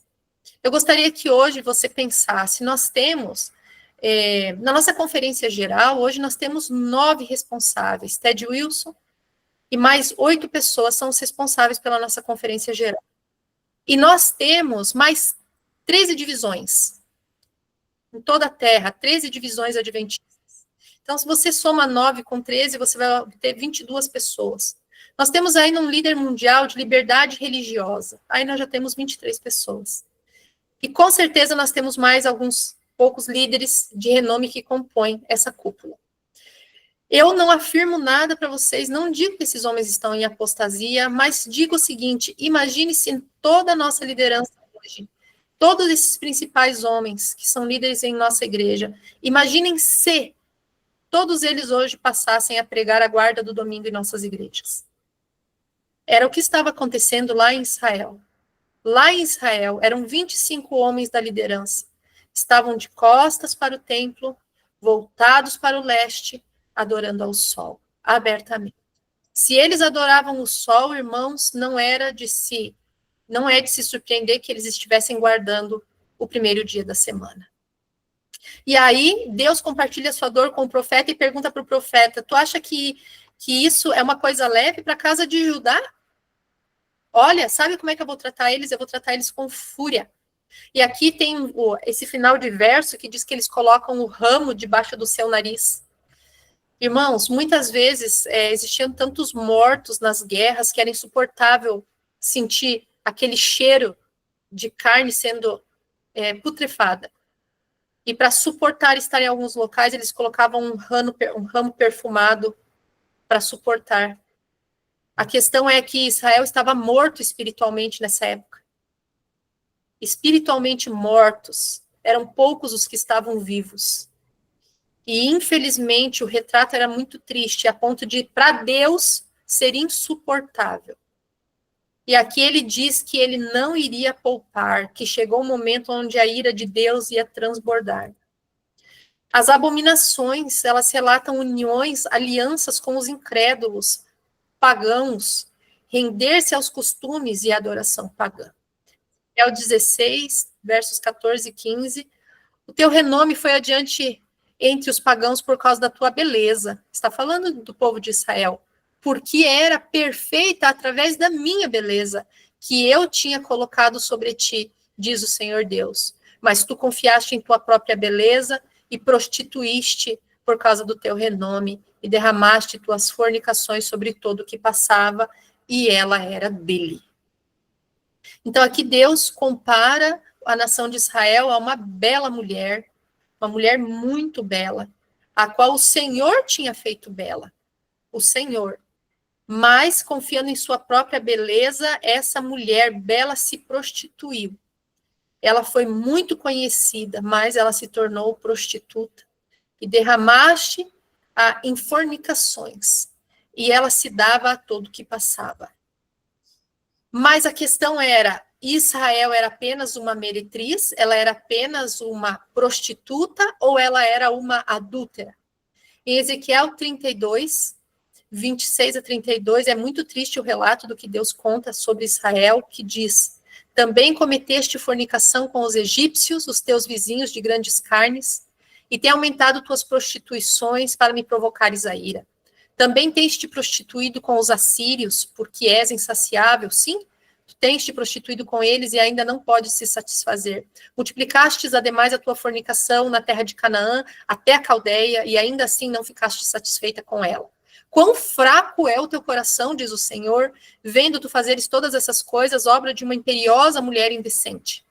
D: Eu gostaria que hoje você pensasse, nós temos, na nossa conferência geral, hoje nós temos 9 responsáveis, Ted Wilson, e mais 8 pessoas são os responsáveis pela nossa conferência geral. E nós temos mais 13 divisões. Em toda a Terra, 13 divisões adventistas. Então, se você soma 9 com 13, você vai ter 22 pessoas. Nós temos ainda um líder mundial de liberdade religiosa. Aí nós já temos 23 pessoas. E com certeza nós temos mais alguns poucos líderes de renome que compõem essa cúpula. Eu não afirmo nada para vocês, não digo que esses homens estão em apostasia, mas digo o seguinte: imagine se toda a nossa liderança hoje, todos esses principais homens que são líderes em nossa igreja, imaginem se todos eles hoje passassem a pregar a guarda do domingo em nossas igrejas. Era o que estava acontecendo lá em Israel. Lá em Israel, eram 25 homens da liderança. Estavam de costas para o templo, voltados para o leste, adorando ao sol, abertamente. Se eles adoravam o sol, irmãos, não é de se surpreender que eles estivessem guardando o primeiro dia da semana. E aí, Deus compartilha sua dor com o profeta e pergunta para o profeta: tu acha que isso é uma coisa leve para a casa de Judá? Olha, sabe como é que eu vou tratar eles? Eu vou tratar eles com fúria. E aqui tem esse final de verso que diz que eles colocam o ramo debaixo do seu nariz. Irmãos, muitas vezes existiam tantos mortos nas guerras que era insuportável sentir aquele cheiro de carne sendo putrefada. E para suportar estar em alguns locais, eles colocavam um ramo perfumado para suportar. A questão é que Israel estava morto espiritualmente nessa época. Espiritualmente mortos. Eram poucos os que estavam vivos. E, infelizmente, o retrato era muito triste, a ponto de, para Deus, ser insuportável. E aqui ele diz que ele não iria poupar, que chegou o momento onde a ira de Deus ia transbordar. As abominações, elas relatam uniões, alianças com os incrédulos, pagãos, render-se aos costumes e adoração pagã. É o 16, versos 14 e 15. O teu renome foi adiante entre os pagãos por causa da tua beleza. Está falando do povo de Israel. Porque era perfeita através da minha beleza, que eu tinha colocado sobre ti, diz o Senhor Deus. Mas tu confiaste em tua própria beleza e prostituíste por causa do teu renome, e derramaste tuas fornicações sobre todo o que passava, e ela era dele. Então aqui Deus compara a nação de Israel a uma bela mulher, uma mulher muito bela, a qual o Senhor tinha feito bela. O Senhor. Mas, confiando em sua própria beleza, essa mulher bela se prostituiu. Ela foi muito conhecida, mas ela se tornou prostituta. E derramaste em fornicações. E ela se dava a todo que passava. Mas a questão era, Israel era apenas uma meretriz? Ela era apenas uma prostituta? Ou ela era uma adúltera? Em Ezequiel 32, 26 a 32, é muito triste o relato do que Deus conta sobre Israel, que diz: também cometeste fornicação com os egípcios, os teus vizinhos de grandes carnes, e tem aumentado tuas prostituições para me provocares a ira. Também tens te prostituído com os assírios, porque és insaciável, sim? Tu tens te prostituído com eles e ainda não podes se satisfazer. Multiplicastes, ademais, a tua fornicação na terra de Canaã, até a Caldeia, e ainda assim não ficaste satisfeita com ela. Quão fraco é o teu coração, diz o Senhor, vendo tu fazeres todas essas coisas, obra de uma imperiosa mulher indecente.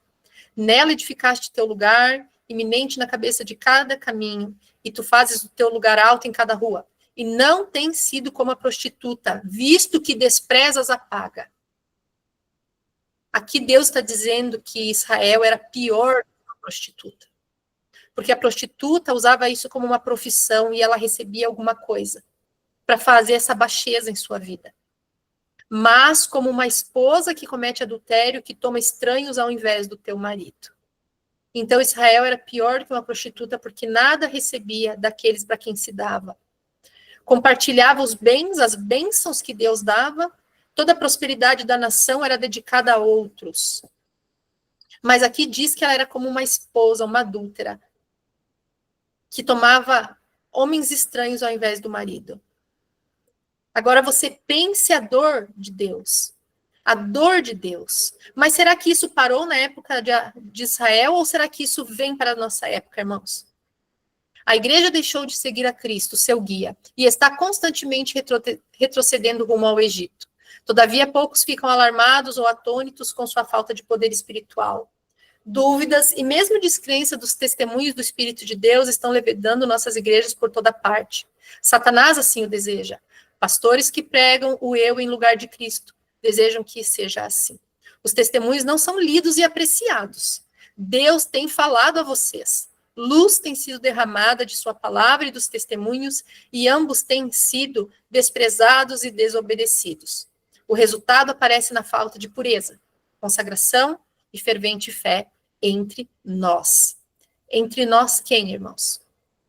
D: Nela edificaste teu lugar, iminente na cabeça de cada caminho, e tu fazes o teu lugar alto em cada rua. E não tens sido como a prostituta, visto que desprezas a paga. Aqui Deus está dizendo que Israel era pior que a prostituta. Porque a prostituta usava isso como uma profissão e ela recebia alguma coisa para fazer essa baixeza em sua vida. Mas como uma esposa que comete adultério, que toma estranhos ao invés do teu marido. Então Israel era pior que uma prostituta porque nada recebia daqueles para quem se dava. Compartilhava os bens, as bênçãos que Deus dava, toda a prosperidade da nação era dedicada a outros. Mas aqui diz que ela era como uma esposa, uma adúltera, que tomava homens estranhos ao invés do marido. Agora você pense a dor de Deus. A dor de Deus. Mas será que isso parou na época de Israel ou será que isso vem para a nossa época, irmãos? A igreja deixou de seguir a Cristo, seu guia, e está constantemente retrocedendo rumo ao Egito. Todavia, poucos ficam alarmados ou atônitos com sua falta de poder espiritual. dúvidas e mesmo descrença dos testemunhos do Espírito de Deus estão levedando nossas igrejas por toda parte. Satanás assim o deseja. Pastores que pregam o eu em lugar de Cristo desejam que seja assim. Os testemunhos não são lidos e apreciados. Deus tem falado a vocês. Luz tem sido derramada de sua palavra e dos testemunhos, e ambos têm sido desprezados e desobedecidos. O resultado aparece na falta de pureza, consagração e fervente fé entre nós. Entre nós quem, irmãos?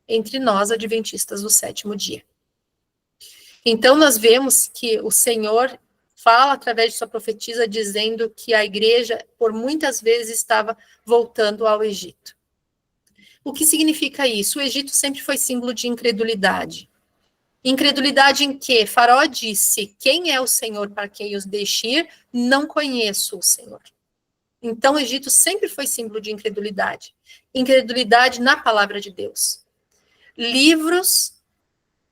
D: Entre nós, adventistas do sétimo dia. Então, nós vemos que o Senhor fala através de sua profetisa, dizendo que a igreja, por muitas vezes, estava voltando ao Egito. O que significa isso? O Egito sempre foi símbolo de incredulidade. Incredulidade em que? Faraó disse, quem é o Senhor para quem os deixe ir? Não conheço o Senhor. Então, o Egito sempre foi símbolo de incredulidade. Incredulidade na palavra de Deus. Livros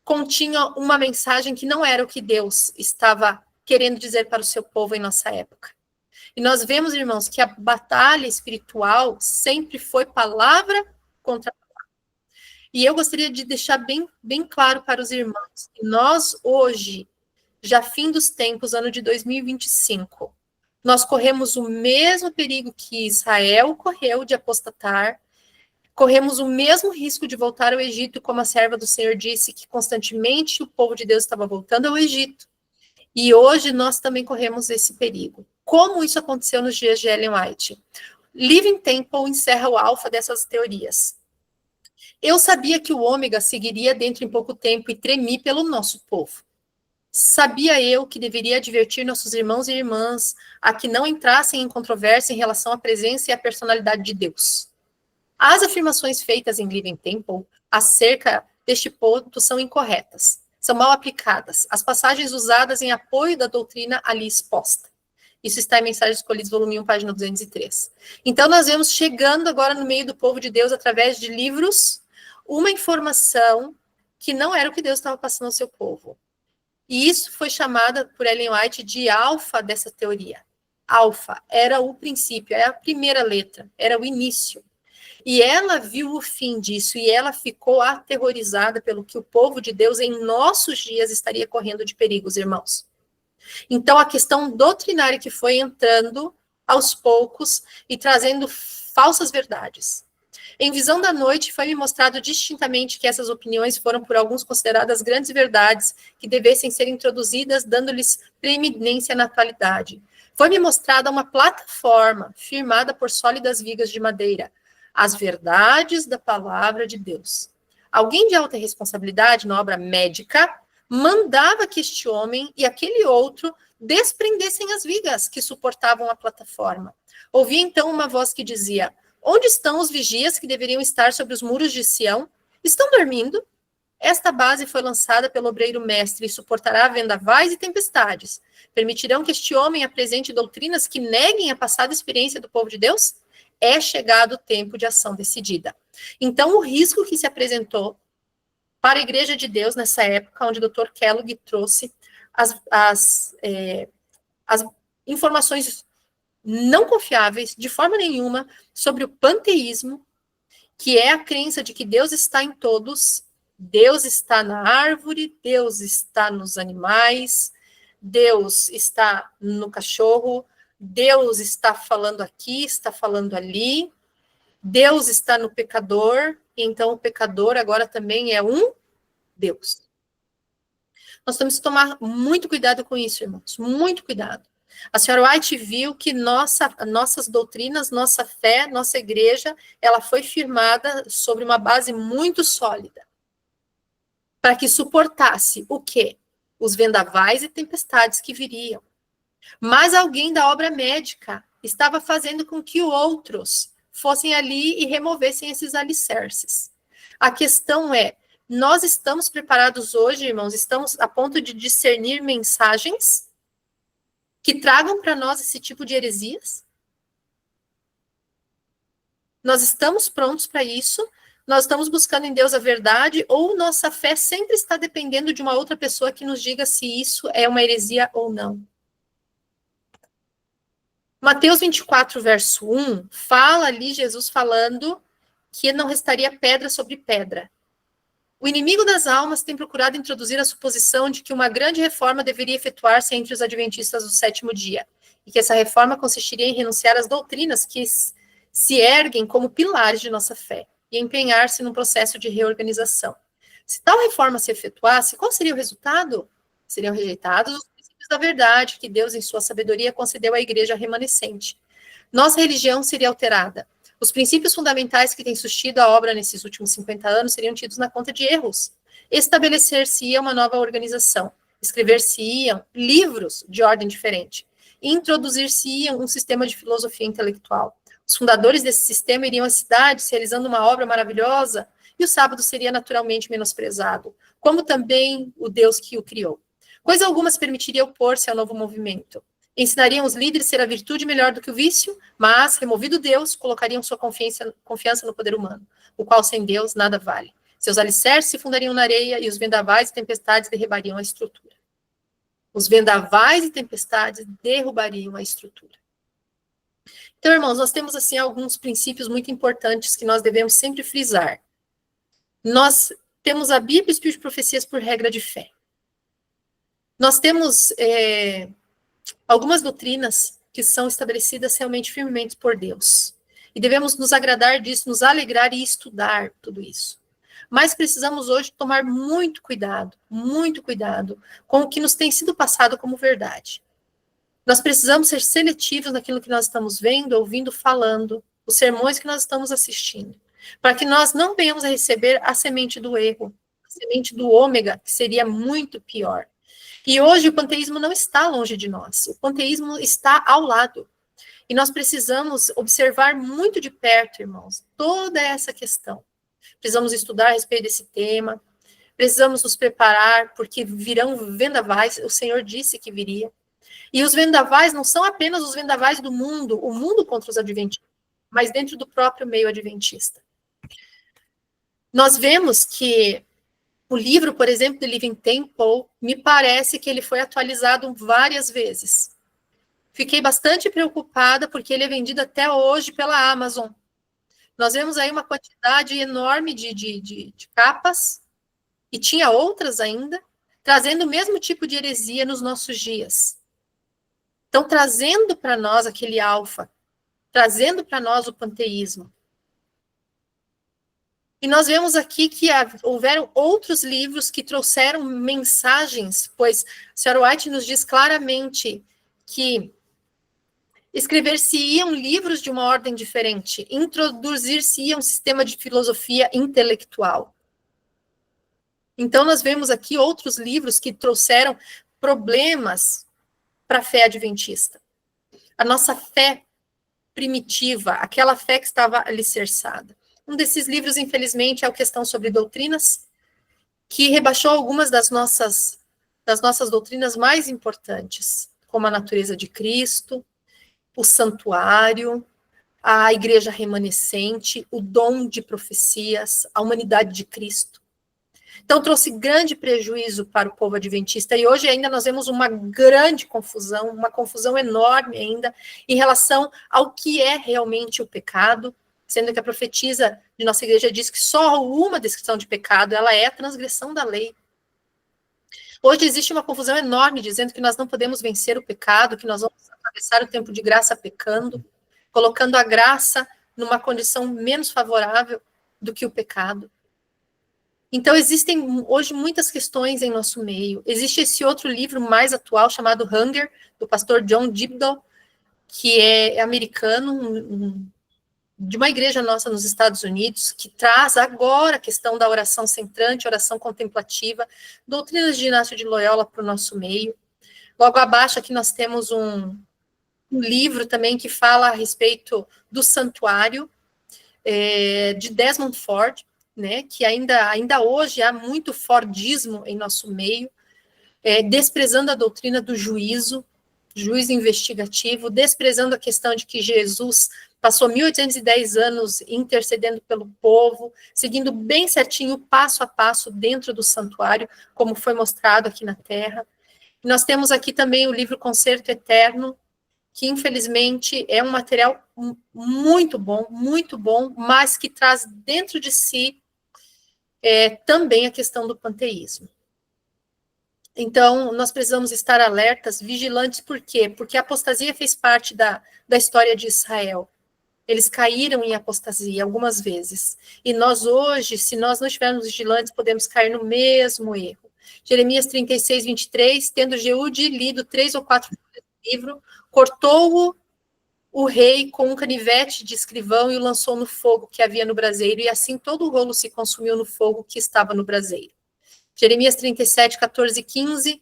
D: continham uma mensagem que não era o que Deus estava querendo dizer para o seu povo em nossa época. E nós vemos, irmãos, que a batalha espiritual sempre foi palavra contra palavra. E eu gostaria de deixar bem claro para os irmãos que nós hoje, já fim dos tempos, ano de 2025, nós corremos o mesmo perigo que Israel correu de apostatar, corremos o mesmo risco de voltar ao Egito, como a serva do Senhor disse, que constantemente o povo de Deus estava voltando ao Egito. E hoje nós também corremos esse perigo. Como isso aconteceu nos dias de Ellen White? Living Temple encerra o alfa dessas teorias. Eu sabia que o ômega seguiria dentro em pouco tempo e tremi pelo nosso povo. Sabia eu que deveria advertir nossos irmãos e irmãs a que não entrassem em controvérsia em relação à presença e à personalidade de Deus. As afirmações feitas em Living Temple acerca deste ponto são incorretas, são mal aplicadas. As passagens usadas em apoio da doutrina ali exposta. Isso está em Mensagens Escolhidas, volume 1, página 203. Então, nós vemos chegando agora no meio do povo de Deus, através de livros, uma informação que não era o que Deus estava passando ao seu povo. E isso foi chamada por Ellen White de alfa dessa teoria. Alfa era o princípio, era a primeira letra, era o início. E ela viu o fim disso, e ela ficou aterrorizada pelo que o povo de Deus em nossos dias estaria correndo de perigos, irmãos. Então, a questão doutrinária que foi entrando aos poucos e trazendo falsas verdades. Em Visão da Noite, foi-me mostrado distintamente que essas opiniões foram por alguns consideradas grandes verdades que devessem ser introduzidas, dando-lhes preeminência na atualidade. Foi-me mostrada uma plataforma firmada por sólidas vigas de madeira, as verdades da palavra de Deus. Alguém de alta responsabilidade na obra médica mandava que este homem e aquele outro desprendessem as vigas que suportavam a plataforma. Ouvi então uma voz que dizia: onde estão os vigias que deveriam estar sobre os muros de Sião? Estão dormindo? Esta base foi lançada pelo obreiro mestre e suportará vendavais e tempestades. Permitirão que este homem apresente doutrinas que neguem a passada experiência do povo de Deus? É chegado o tempo de ação decidida. Então, o risco que se apresentou para a Igreja de Deus nessa época, onde o Dr. Kellogg trouxe as informações não confiáveis, de forma nenhuma, sobre o panteísmo, que é a crença de que Deus está em todos, Deus está na árvore, Deus está nos animais, Deus está no cachorro, Deus está falando aqui, está falando ali, Deus está no pecador, então o pecador agora também é um Deus. Nós temos que tomar muito cuidado com isso, irmãos, muito cuidado. A senhora White viu que nossas doutrinas, nossa fé, nossa igreja, ela foi firmada sobre uma base muito sólida, para que suportasse o quê? Os vendavais e tempestades que viriam. Mas alguém da obra médica estava fazendo com que outros fossem ali e removessem esses alicerces. A questão é, nós estamos preparados hoje, irmãos, estamos a ponto de discernir mensagens que tragam para nós esse tipo de heresias? Nós estamos prontos para isso? Nós estamos buscando em Deus a verdade, ou nossa fé sempre está dependendo de uma outra pessoa que nos diga se isso é uma heresia ou não? Mateus 24, verso 1, fala ali Jesus falando que não restaria pedra sobre pedra. O inimigo das almas tem procurado introduzir a suposição de que uma grande reforma deveria efetuar-se entre os adventistas do sétimo dia, e que essa reforma consistiria em renunciar às doutrinas que se erguem como pilares de nossa fé, e empenhar-se num processo de reorganização. Se tal reforma se efetuasse, qual seria o resultado? Seriam rejeitados os princípios da verdade que Deus, em sua sabedoria, concedeu à igreja remanescente. Nossa religião seria alterada. Os princípios fundamentais que têm sustido a obra nesses últimos 50 anos seriam tidos na conta de erros. Estabelecer-se-ia uma nova organização. Escrever-se-iam livros de ordem diferente. Introduzir-se-ia um sistema de filosofia intelectual. Os fundadores desse sistema iriam às cidades realizando uma obra maravilhosa, e o sábado seria naturalmente menosprezado, como também o Deus que o criou. Coisa alguma se permitiria opor-se ao novo movimento. Ensinariam os líderes ser a virtude melhor do que o vício, mas, removido Deus, colocariam sua confiança no poder humano, o qual sem Deus nada vale. Seus alicerces se fundariam na areia e os vendavais e tempestades derribariam a estrutura. Os vendavais e tempestades derrubariam a estrutura. Então, irmãos, nós temos assim alguns princípios muito importantes que nós devemos sempre frisar. Nós temos a Bíblia e o Espírito de Profecias por regra de fé. Nós temos algumas doutrinas que são estabelecidas realmente firmemente por Deus. E devemos nos agradar disso, nos alegrar e estudar tudo isso. Mas precisamos hoje tomar muito cuidado com o que nos tem sido passado como verdade. Nós precisamos ser seletivos naquilo que nós estamos vendo, ouvindo, falando, os sermões que nós estamos assistindo, para que nós não venhamos a receber a semente do erro, a semente do ômega, que seria muito pior. E hoje o panteísmo não está longe de nós, o panteísmo está ao lado. E nós precisamos observar muito de perto, irmãos, toda essa questão. Precisamos estudar a respeito desse tema, precisamos nos preparar, porque virão vendavais, o Senhor disse que viria. E os vendavais não são apenas os vendavais do mundo, o mundo contra os adventistas, mas dentro do próprio meio adventista. Nós vemos que o livro, por exemplo, do Living Temple, me parece que ele foi atualizado várias vezes. Fiquei bastante preocupada porque ele é vendido até hoje pela Amazon. Nós vemos aí uma quantidade enorme de capas, e tinha outras ainda, trazendo o mesmo tipo de heresia nos nossos dias. Então, trazendo para nós aquele alfa, trazendo para nós o panteísmo. E nós vemos aqui que houveram outros livros que trouxeram mensagens, pois a senhora White nos diz claramente que escrever-se-iam livros de uma ordem diferente, introduzir-se-ia um sistema de filosofia intelectual. Então, nós vemos aqui outros livros que trouxeram problemas para a fé adventista. A nossa fé primitiva, aquela fé que estava alicerçada. Um desses livros, infelizmente, é o Questão sobre Doutrinas, que rebaixou algumas das nossas doutrinas mais importantes, como a natureza de Cristo, o santuário, a igreja remanescente, o dom de profecias, a humanidade de Cristo. Então, trouxe grande prejuízo para o povo adventista, e hoje ainda nós vemos uma grande confusão, uma confusão enorme ainda, em relação ao que é realmente o pecado, sendo que a profetisa de nossa igreja diz que só uma descrição de pecado, ela é a transgressão da lei. Hoje existe uma confusão enorme, dizendo que nós não podemos vencer o pecado, que nós vamos atravessar o tempo de graça pecando, colocando a graça numa condição menos favorável do que o pecado. Então, existem hoje muitas questões em nosso meio. Existe esse outro livro mais atual, chamado Hunger, do pastor John Dibdall, que é americano, de uma igreja nossa nos Estados Unidos, que traz agora a questão da oração centrante, oração contemplativa, doutrinas de Inácio de Loyola para o nosso meio. Logo abaixo aqui nós temos um livro também que fala a respeito do santuário, de Desmond Ford, né, que ainda hoje há muito Fordismo em nosso meio, desprezando a doutrina do juízo investigativo, desprezando a questão de que Jesus passou 1810 anos intercedendo pelo povo, seguindo bem certinho, passo a passo, dentro do santuário, como foi mostrado aqui na Terra. E nós temos aqui também o livro Concerto Eterno, que infelizmente é um material muito bom, mas que traz dentro de si também a questão do panteísmo. Então, nós precisamos estar alertas, vigilantes, por quê? Porque a apostasia fez parte da história de Israel. Eles caíram em apostasia algumas vezes. E nós hoje, se nós não estivermos vigilantes, podemos cair no mesmo erro. Jeremias 36, 23, tendo Jeude lido 3 ou 4 do livro, cortou o rei com um canivete de escrivão e o lançou no fogo que havia no braseiro, e assim todo o rolo se consumiu no fogo que estava no braseiro. Jeremias 37, 14 e 15,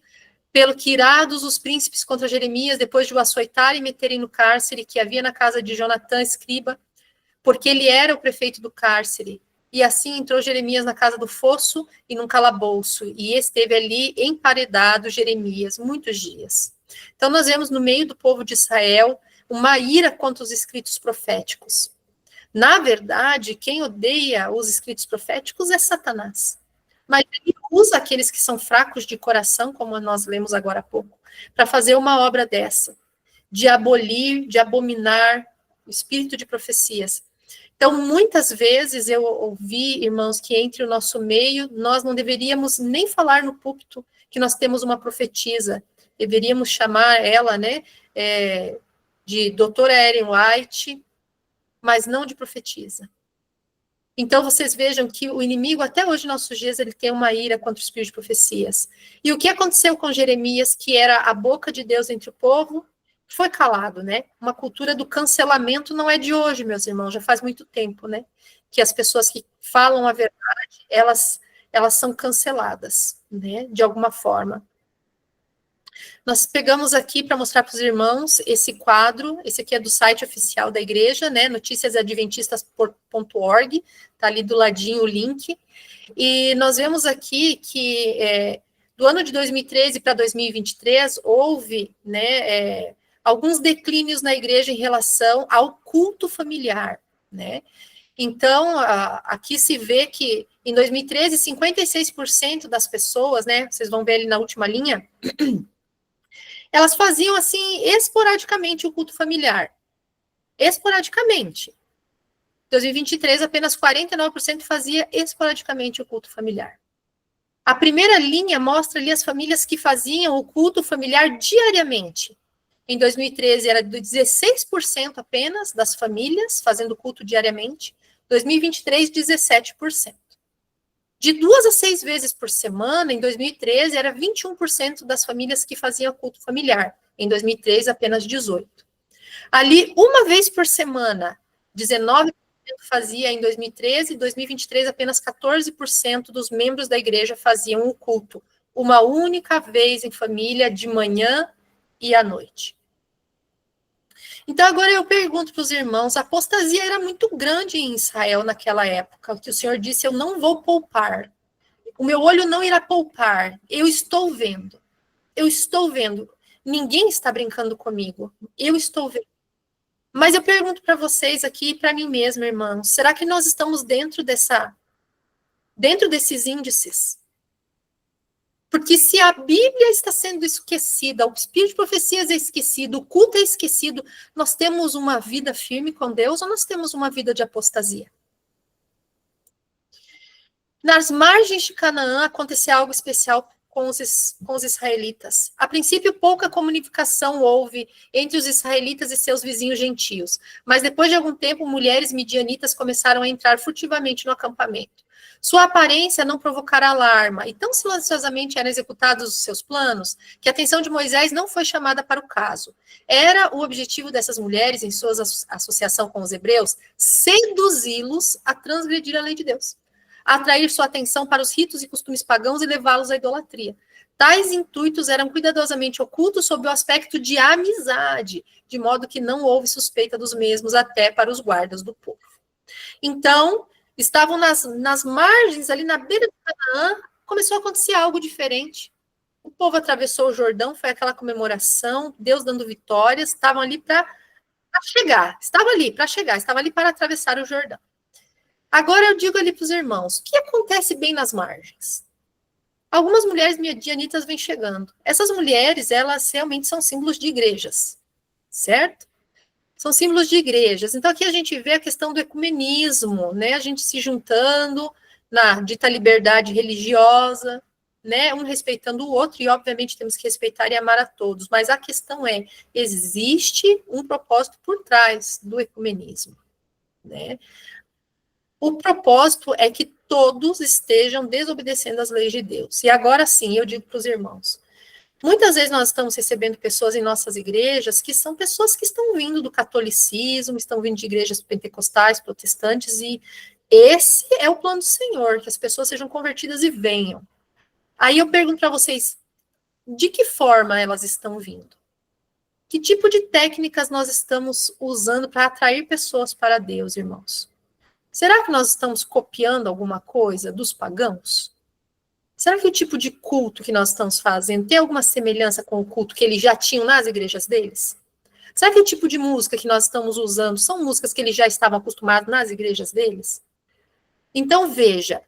D: pelo que irados os príncipes contra Jeremias, depois de o açoitarem e meterem no cárcere que havia na casa de Jonatã, escriba, porque ele era o prefeito do cárcere. E assim entrou Jeremias na casa do fosso e num calabouço, e esteve ali emparedado Jeremias muitos dias. Então nós vemos no meio do povo de Israel uma ira contra os escritos proféticos. Na verdade, quem odeia os escritos proféticos é Satanás. Mas ele usa aqueles que são fracos de coração, como nós lemos agora há pouco, para fazer uma obra dessa, de abolir, de abominar o espírito de profecias. Então, muitas vezes eu ouvi, irmãos, que entre o nosso meio, nós não deveríamos nem falar no púlpito que nós temos uma profetisa, deveríamos chamar ela, né, de doutora Ellen White, mas não de profetisa. Então, vocês vejam que o inimigo, até hoje, nos nossos dias, ele tem uma ira contra o espírito de profecias. E o que aconteceu com Jeremias, que era a boca de Deus entre o povo, foi calado, né? Uma cultura do cancelamento não é de hoje, meus irmãos, já faz muito tempo, né? Que as pessoas que falam a verdade, elas são canceladas, né? De alguma forma. Nós pegamos aqui para mostrar para os irmãos esse quadro, esse aqui é do site oficial da igreja, né, noticiasadventistas.org, tá ali do ladinho o link, e nós vemos aqui que do ano de 2013 para 2023 houve, né, alguns declínios na igreja em relação ao culto familiar, né. Então, aqui se vê que em 2013, 56% das pessoas, né, vocês vão ver ali na última linha, elas faziam, assim, esporadicamente o culto familiar. Esporadicamente. Em 2023, apenas 49% fazia esporadicamente o culto familiar. A primeira linha mostra ali as famílias que faziam o culto familiar diariamente. Em 2013, era de 16% apenas das famílias fazendo culto diariamente. Em 2023, 17%. De 2 a 6 vezes por semana, em 2013, era 21% das famílias que faziam culto familiar. Em 2013, apenas 18%. Ali, uma vez por semana, 19% fazia em 2013, em 2023, apenas 14% dos membros da igreja faziam o culto. Uma única vez em família, de manhã e à noite. Então, agora eu pergunto para os irmãos, a apostasia era muito grande em Israel naquela época, que o Senhor disse, eu não vou poupar, o meu olho não irá poupar, eu estou vendo, ninguém está brincando comigo, eu estou vendo. Mas eu pergunto para vocês aqui e para mim mesma, irmãos, será que nós estamos dentro desses índices? Porque se a Bíblia está sendo esquecida, o espírito de profecias é esquecido, o culto é esquecido, nós temos uma vida firme com Deus ou nós temos uma vida de apostasia? Nas margens de Canaã acontecia algo especial com os israelitas. A princípio, pouca comunicação houve entre os israelitas e seus vizinhos gentios, mas depois de algum tempo, mulheres midianitas começaram a entrar furtivamente no acampamento. Sua aparência não provocara alarma, e tão silenciosamente eram executados os seus planos, que a atenção de Moisés não foi chamada para o caso. Era o objetivo dessas mulheres, em sua associação com os hebreus, seduzi-los a transgredir a lei de Deus, a atrair sua atenção para os ritos e costumes pagãos e levá-los à idolatria. Tais intuitos eram cuidadosamente ocultos sob o aspecto de amizade, de modo que não houve suspeita dos mesmos até para os guardas do povo. Então, estavam nas margens, ali na beira de Canaã, começou a acontecer algo diferente. O povo atravessou o Jordão, foi aquela comemoração, Deus dando vitórias, estavam ali para chegar, estava ali para atravessar o Jordão. Agora eu digo ali para os irmãos, o que acontece bem nas margens? Algumas mulheres midianitas vêm chegando. Essas mulheres, elas realmente são símbolos de igrejas. certo? São símbolos de igrejas. Então, aqui a gente vê a questão do ecumenismo, né? A gente se juntando na dita liberdade religiosa, né? Um respeitando o outro, e obviamente temos que respeitar e amar a todos. Mas a questão é, existe um propósito por trás do ecumenismo, né? O propósito é que todos estejam desobedecendo às leis de Deus. E agora sim, eu digo para os irmãos, muitas vezes nós estamos recebendo pessoas em nossas igrejas que são pessoas que estão vindo do catolicismo, estão vindo de igrejas pentecostais, protestantes, e esse é o plano do Senhor, que as pessoas sejam convertidas e venham. Aí eu pergunto para vocês, de que forma elas estão vindo? Que tipo de técnicas nós estamos usando para atrair pessoas para Deus, irmãos? Será que nós estamos copiando alguma coisa dos pagãos? Será que o tipo de culto que nós estamos fazendo tem alguma semelhança com o culto que eles já tinham nas igrejas deles? Será que o tipo de música que nós estamos usando são músicas que eles já estavam acostumados nas igrejas deles? Então, veja,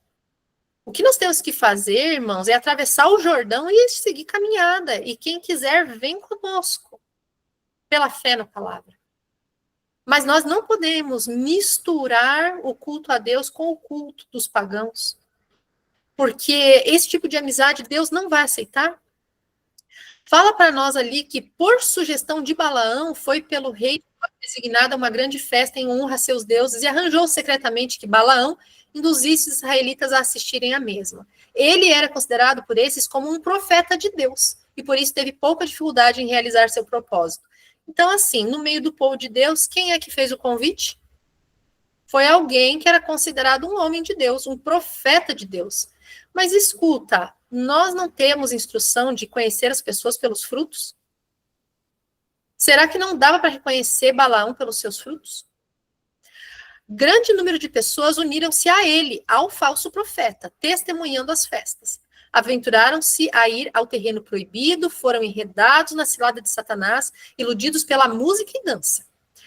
D: o que nós temos que fazer, irmãos, é atravessar o Jordão e seguir caminhada. E quem quiser, vem conosco, pela fé na palavra. Mas nós não podemos misturar o culto a Deus com o culto dos pagãos. Porque esse tipo de amizade Deus não vai aceitar. Fala para nós ali que, por sugestão de Balaão, foi pelo rei designada uma grande festa em honra a seus deuses e arranjou secretamente que Balaão induzisse os israelitas a assistirem à mesma. Ele era considerado por esses como um profeta de Deus e por isso teve pouca dificuldade em realizar seu propósito. Então, assim, no meio do povo de Deus, quem é que fez o convite? Foi alguém que era considerado um homem de Deus, um profeta de Deus. Mas escuta, nós não temos instrução de conhecer as pessoas pelos frutos? Será que não dava para reconhecer Balaão pelos seus frutos? Grande número de pessoas uniram-se a ele, ao falso profeta, testemunhando as festas. Aventuraram-se a ir ao terreno proibido, foram enredados na cilada de Satanás, iludidos pela música e dança,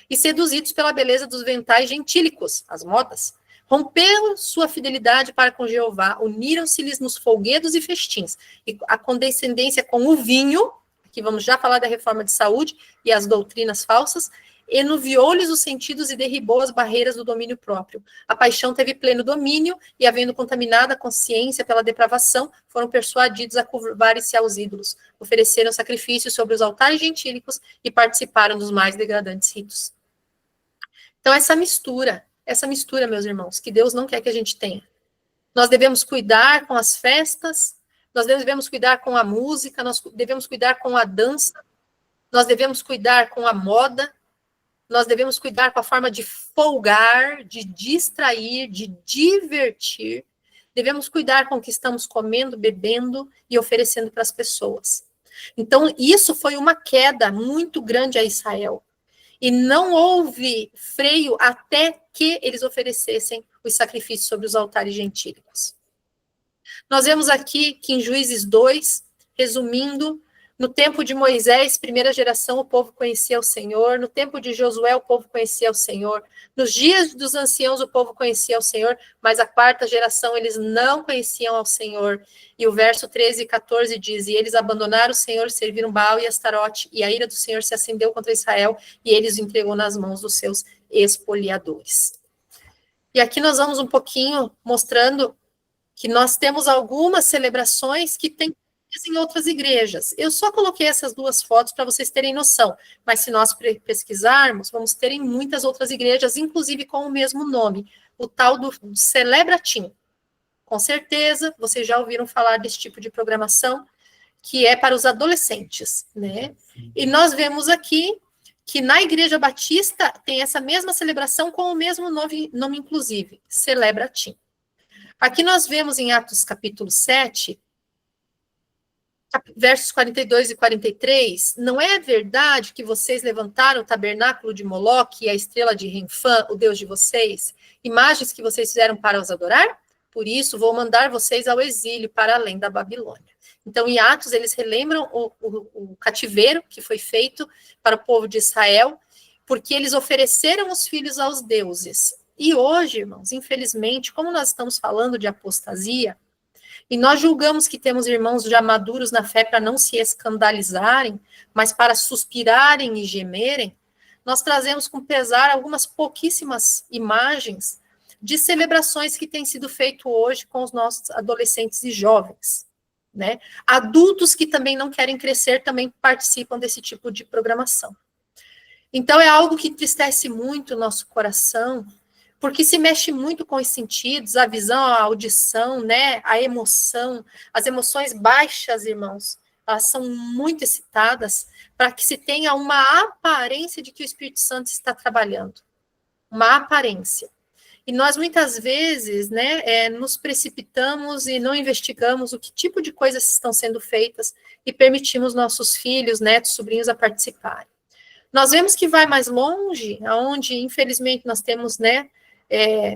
D: e seduzidos pela beleza dos ventais gentílicos, as modas. Romperam sua fidelidade para com Jeová, uniram-se-lhes nos folguedos e festins, e a condescendência com o vinho, aqui vamos já falar da reforma de saúde e as doutrinas falsas, enuviou-lhes os sentidos e derribou as barreiras do domínio próprio. A paixão teve pleno domínio, e havendo contaminado a consciência pela depravação, foram persuadidos a curvarem-se aos ídolos, ofereceram sacrifícios sobre os altares gentílicos e participaram dos mais degradantes ritos. Então, essa mistura, meus irmãos, que Deus não quer que a gente tenha. Nós devemos cuidar com as festas, nós devemos cuidar com a música, nós devemos cuidar com a dança, nós devemos cuidar com a moda, nós devemos cuidar com a forma de folgar, de distrair, de divertir. Devemos cuidar com o que estamos comendo, bebendo e oferecendo para as pessoas. Então, isso foi uma queda muito grande a Israel. E não houve freio até que eles oferecessem os sacrifícios sobre os altares gentílicos. Nós vemos aqui que em Juízes 2, resumindo, no tempo de Moisés, primeira geração, o povo conhecia o Senhor. No tempo de Josué, o povo conhecia o Senhor. Nos dias dos anciãos, o povo conhecia o Senhor, mas a quarta geração, eles não conheciam ao Senhor. E o verso 13 e 14 diz, e eles abandonaram o Senhor, serviram Baal e Astarote, e a ira do Senhor se acendeu contra Israel, e eles o entregou nas mãos dos seus espoliadores. E aqui nós vamos um pouquinho mostrando que nós temos algumas celebrações que têm em outras igrejas. Eu só coloquei essas duas fotos para vocês terem noção, mas se nós pesquisarmos, vamos ter em muitas outras igrejas, inclusive com o mesmo nome, o tal do Celebratim. Com certeza, vocês já ouviram falar desse tipo de programação, que é para os adolescentes, né? E nós vemos aqui que na Igreja Batista tem essa mesma celebração com o mesmo nome inclusive, Celebratim. Aqui nós vemos em Atos capítulo 7, versos 42 e 43, não é verdade que vocês levantaram o tabernáculo de Moloque e a estrela de Renfã, o deus de vocês, imagens que vocês fizeram para os adorar? Por isso, vou mandar vocês ao exílio para além da Babilônia. Então, em Atos, eles relembram o cativeiro que foi feito para o povo de Israel, porque eles ofereceram os filhos aos deuses. E hoje, irmãos, infelizmente, como nós estamos falando de apostasia, e nós julgamos que temos irmãos já maduros na fé para não se escandalizarem, mas para suspirarem e gemerem, nós trazemos com pesar algumas pouquíssimas imagens de celebrações que têm sido feitas hoje com os nossos adolescentes e jovens, né? Adultos que também não querem crescer também participam desse tipo de programação. Então, é algo que entristece muito o nosso coração, porque se mexe muito com os sentidos, a visão, a audição, né, a emoção, as emoções baixas, irmãos, elas são muito excitadas para que se tenha uma aparência de que o Espírito Santo está trabalhando, uma aparência. E nós, muitas vezes, né, nos precipitamos e não investigamos o que tipo de coisas estão sendo feitas e permitimos nossos filhos, netos, sobrinhos a participarem. Nós vemos que vai mais longe, onde, infelizmente, nós temos, né,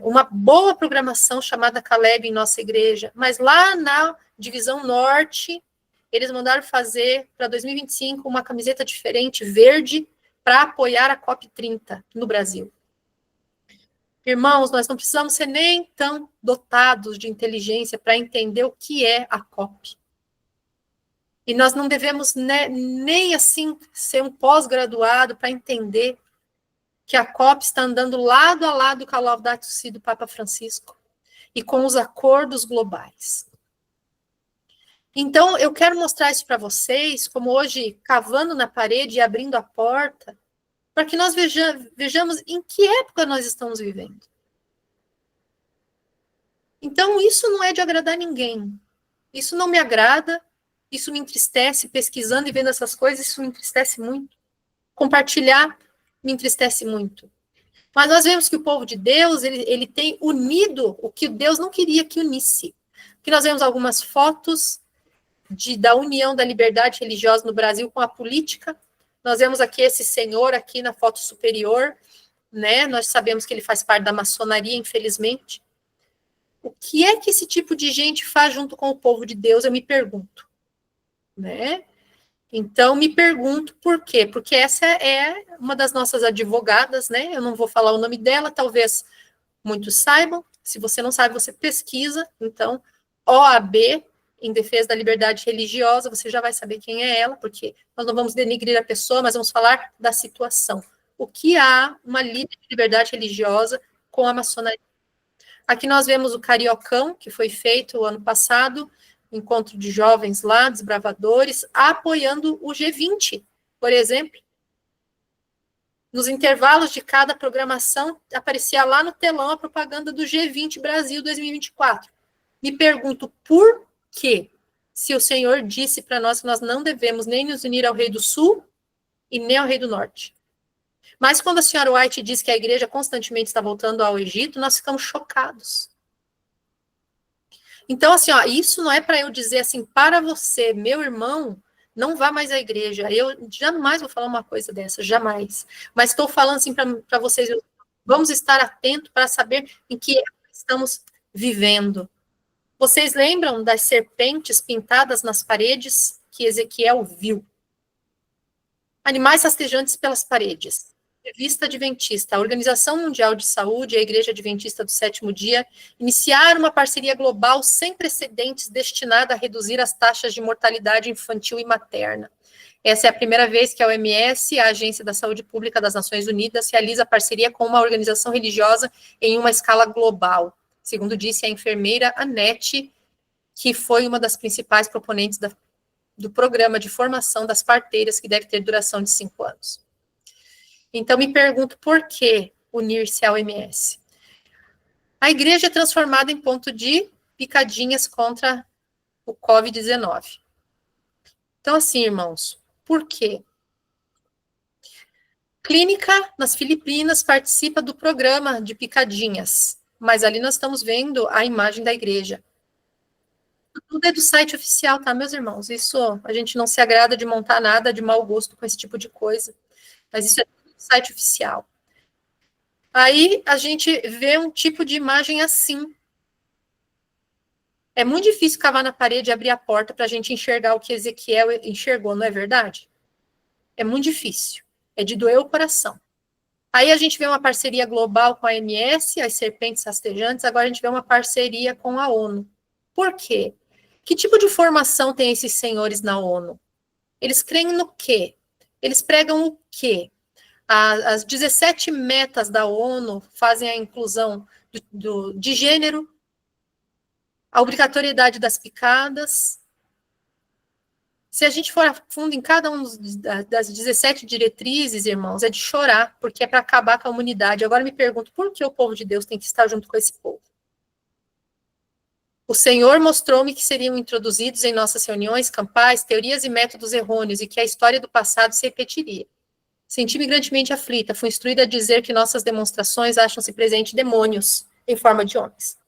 D: uma boa programação chamada Caleb em nossa igreja, mas lá na divisão norte, eles mandaram fazer para 2025 uma camiseta diferente, verde, para apoiar a COP30 no Brasil. Irmãos, nós não precisamos ser nem tão dotados de inteligência para entender o que é a COP. E nós não devemos, né, nem assim ser um pós-graduado para entender que a COP está andando lado a lado com a Laudato Si do Papa Francisco e com os acordos globais. Então, eu quero mostrar isso para vocês, como hoje, cavando na parede e abrindo a porta, para que nós vejamos em que época nós estamos vivendo. Então, isso não é de agradar ninguém. Isso não me agrada, isso me entristece, pesquisando e vendo essas coisas, isso me entristece muito. Compartilhar me entristece muito. Mas nós vemos que o povo de Deus, ele tem unido o que Deus não queria que unisse. Que nós vemos algumas fotos da união da liberdade religiosa no Brasil com a política. Nós vemos aqui esse senhor aqui na foto superior, né? Nós sabemos que ele faz parte da maçonaria, infelizmente. O que é que esse tipo de gente faz junto com o povo de Deus, eu me pergunto, né? Então, me pergunto por quê? Porque essa é uma das nossas advogadas, né? Eu não vou falar o nome dela, talvez muitos saibam. Se você não sabe, você pesquisa. Então, OAB, em defesa da liberdade religiosa, você já vai saber quem é ela, porque nós não vamos denigrir a pessoa, mas vamos falar da situação. O que há uma líder de liberdade religiosa com a maçonaria? Aqui nós vemos o Cariocão, que foi feito o ano passado, encontro de jovens lá, desbravadores, apoiando o G20, por exemplo. Nos intervalos de cada programação, aparecia lá no telão a propaganda do G20 Brasil 2024. Me pergunto por quê? Se o Senhor disse para nós que nós não devemos nem nos unir ao Rei do Sul e nem ao Rei do Norte. Mas quando a senhora White diz que a igreja constantemente está voltando ao Egito, nós ficamos chocados. Então, assim, ó, isso não é para eu dizer assim, para você, meu irmão, não vá mais à igreja. Eu jamais vou falar uma coisa dessa, jamais. Mas estou falando assim para vocês, vamos estar atentos para saber em que época estamos vivendo. Vocês lembram das serpentes pintadas nas paredes que Ezequiel viu? Animais rastejantes pelas paredes. Revista Adventista, a Organização Mundial de Saúde e a Igreja Adventista do Sétimo Dia iniciaram uma parceria global sem precedentes destinada a reduzir as taxas de mortalidade infantil e materna. Essa é a primeira vez que a OMS, a Agência da Saúde Pública das Nações Unidas, realiza parceria com uma organização religiosa em uma escala global. Segundo disse a enfermeira Anete, que foi uma das principais proponentes do programa de formação das parteiras, que deve ter duração de 5 anos. Então, me pergunto por que unir-se à OMS? A igreja é transformada em ponto de picadinhas contra o Covid-19. Então, assim, irmãos, por quê? Clínica nas Filipinas participa do programa de picadinhas, mas ali nós estamos vendo a imagem da igreja. Tudo é do site oficial, tá, meus irmãos? Isso, a gente não se agrada de montar nada de mau gosto com esse tipo de coisa, mas isso é site oficial. Aí a gente vê um tipo de imagem assim. É muito difícil cavar na parede e abrir a porta para a gente enxergar o que Ezequiel enxergou, não é verdade? É muito difícil. É de doer o coração. Aí a gente vê uma parceria global com a OMS, as serpentes rastejantes, agora a gente vê uma parceria com a ONU. Por quê? Que tipo de formação tem esses senhores na ONU? Eles creem no quê? Eles pregam o quê? As 17 metas da ONU fazem a inclusão de gênero, a obrigatoriedade das picadas. Se a gente for a fundo em cada uma das 17 diretrizes, irmãos, é de chorar, porque é para acabar com a humanidade. Agora me pergunto, por que o povo de Deus tem que estar junto com esse povo? O Senhor mostrou-me que seriam introduzidos em nossas reuniões campais teorias e métodos errôneos e que a história do passado se repetiria. Senti-me grandemente aflita, fui instruída a dizer que nossas demonstrações acham-se presentes demônios em forma de homens,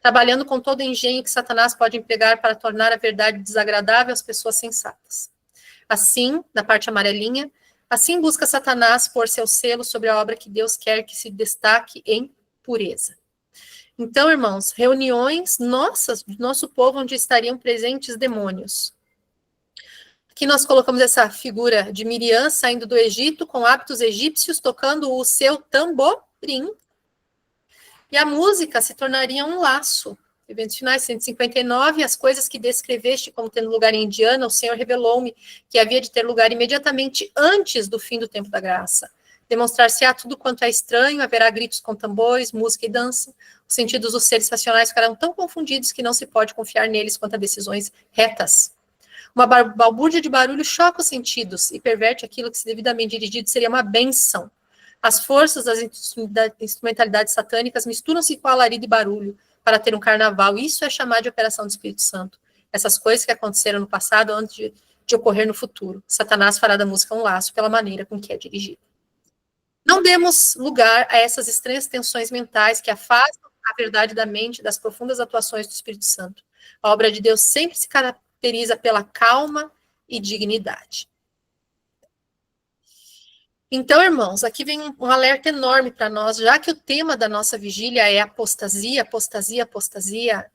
D: trabalhando com todo o engenho que Satanás pode empregar para tornar a verdade desagradável às pessoas sensatas. Assim, na parte amarelinha, assim busca Satanás pôr seu selo sobre a obra que Deus quer que se destaque em pureza. Então, irmãos, reuniões nossas, do nosso povo, onde estariam presentes demônios. Aqui nós colocamos essa figura de Miriam saindo do Egito com hábitos egípcios, tocando o seu tamborim. E a música se tornaria um laço. Eventos finais 159, as coisas que descreveste como tendo lugar em Indiana, o Senhor revelou-me que havia de ter lugar imediatamente antes do fim do tempo da graça. Demonstrar-se-á tudo quanto é estranho, haverá gritos com tambores, música e dança. Os sentidos dos seres racionais ficarão tão confundidos que não se pode confiar neles quanto a decisões retas. Uma balbúrdia de barulho choca os sentidos e perverte aquilo que, se devidamente dirigido, seria uma bênção. As forças das instrumentalidades satânicas misturam-se com alarido e barulho para ter um carnaval. Isso é chamado de operação do Espírito Santo. Essas coisas que aconteceram no passado antes de ocorrer no futuro. Satanás fará da música um laço pela maneira com que é dirigida. Não demos lugar a essas estranhas tensões mentais que afastam a verdade da mente das profundas atuações do Espírito Santo. A obra de Deus sempre se caracteriza pela calma e dignidade. Então, irmãos, aqui vem um alerta enorme para nós, já que o tema da nossa vigília é apostasia, apostasia, apostasia.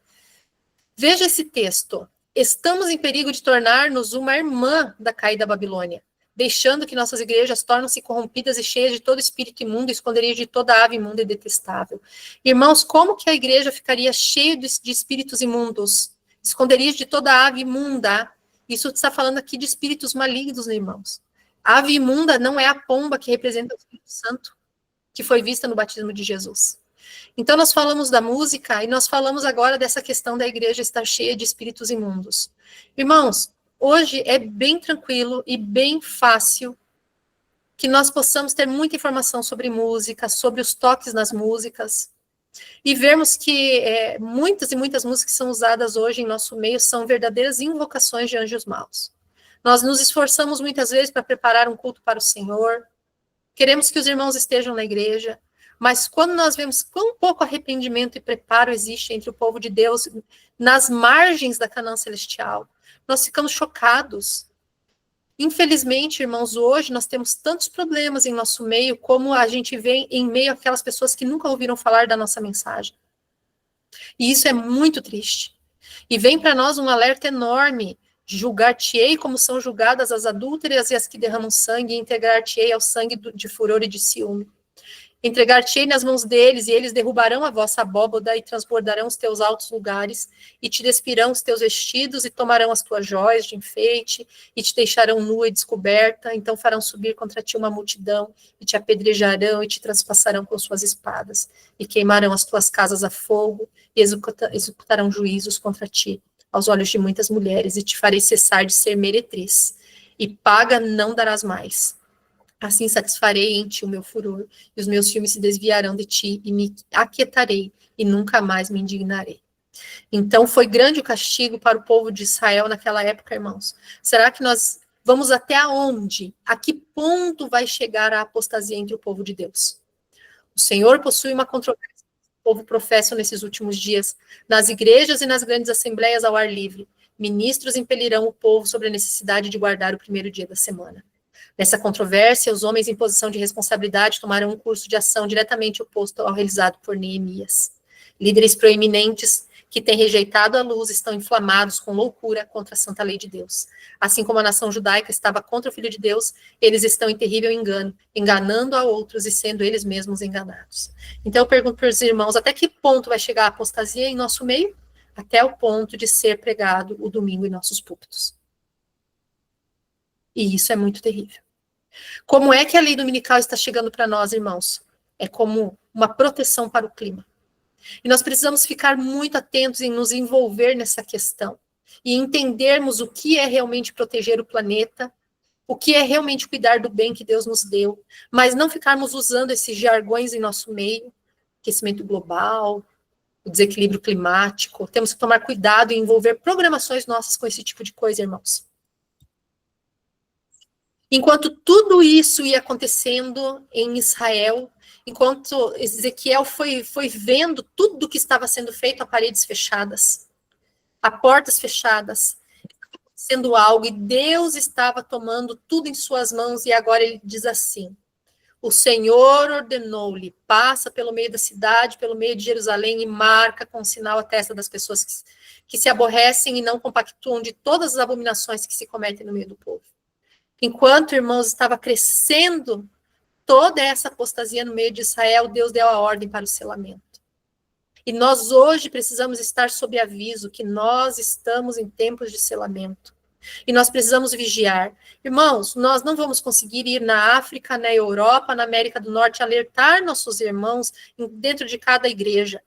D: Veja esse texto. Estamos em perigo de tornar-nos uma irmã da caída Babilônia, deixando que nossas igrejas tornam-se corrompidas e cheias de todo espírito imundo, esconderijo de toda ave imunda e detestável. Irmãos, como que a igreja ficaria cheia de espíritos imundos? Esconderijo de toda ave imunda. Isso está falando aqui de espíritos malignos, né, irmãos? A ave imunda não é a pomba que representa o Espírito Santo, que foi vista no batismo de Jesus. Então, nós falamos da música e nós falamos agora dessa questão da igreja estar cheia de espíritos imundos. Irmãos, hoje é bem tranquilo e bem fácil que nós possamos ter muita informação sobre música, sobre os toques nas músicas, e vermos que muitas e muitas músicas que são usadas hoje em nosso meio são verdadeiras invocações de anjos maus. Nós nos esforçamos muitas vezes para preparar um culto para o Senhor, queremos que os irmãos estejam na igreja, mas quando nós vemos quão pouco arrependimento e preparo existe entre o povo de Deus nas margens da Canaã celestial, nós ficamos chocados. Infelizmente, irmãos, hoje nós temos tantos problemas em nosso meio, como a gente vê em meio àquelas pessoas que nunca ouviram falar da nossa mensagem. E isso é muito triste. E vem para nós um alerta enorme: julgar-te-ei como são julgadas as adúlteras e as que derramam sangue, e entregar-te-ei ao sangue de furor e de ciúme. Entregar-te-ei nas mãos deles, e eles derrubarão a vossa abóboda, e transbordarão os teus altos lugares, e te despirão os teus vestidos, e tomarão as tuas joias de enfeite, e te deixarão nua e descoberta, então farão subir contra ti uma multidão, e te apedrejarão, e te transpassarão com suas espadas, e queimarão as tuas casas a fogo, e executarão juízos contra ti, aos olhos de muitas mulheres, e te farei cessar de ser meretriz, e paga não darás mais. Assim satisfarei em ti o meu furor, e os meus filmes se desviarão de ti, e me aquietarei, e nunca mais me indignarei. Então foi grande o castigo para o povo de Israel naquela época, irmãos. Será que nós vamos até aonde? A que ponto vai chegar a apostasia entre o povo de Deus? O Senhor possui uma controvérsia que o povo professa nesses últimos dias, nas igrejas e nas grandes assembleias ao ar livre. Ministros impelirão o povo sobre a necessidade de guardar o primeiro dia da semana. Nessa controvérsia, os homens em posição de responsabilidade tomaram um curso de ação diretamente oposto ao realizado por Neemias. Líderes proeminentes que têm rejeitado a luz estão inflamados com loucura contra a santa lei de Deus. Assim como a nação judaica estava contra o Filho de Deus, eles estão em terrível engano, enganando a outros e sendo eles mesmos enganados. Então eu pergunto para os irmãos, até que ponto vai chegar a apostasia em nosso meio? até o ponto de ser pregado o domingo em nossos púlpitos. E isso é muito terrível. Como é que a lei dominical está chegando para nós, irmãos? É como uma proteção para o clima. E nós precisamos ficar muito atentos em nos envolver nessa questão e entendermos o que é realmente proteger o planeta, o que é realmente cuidar do bem que Deus nos deu, mas não ficarmos usando esses jargões em nosso meio, aquecimento global, o desequilíbrio climático. Temos que tomar cuidado e envolver programações nossas com esse tipo de coisa, irmãos. Enquanto tudo isso ia acontecendo em Israel, enquanto Ezequiel foi vendo tudo que estava sendo feito a paredes fechadas, a portas fechadas, sendo algo, e Deus estava tomando tudo em suas mãos, e agora ele diz assim: o Senhor ordenou-lhe, passa pelo meio da cidade, pelo meio de Jerusalém, e marca com sinal a testa das pessoas que se aborrecem e não compactuam de todas as abominações que se cometem no meio do povo. Enquanto, irmãos, estava crescendo toda essa apostasia no meio de Israel, Deus deu a ordem para o selamento. E nós hoje precisamos estar sob aviso que nós estamos em tempos de selamento. E nós precisamos vigiar. Irmãos, nós não vamos conseguir ir na África, na Europa, na América do Norte, alertar nossos irmãos dentro de cada igreja,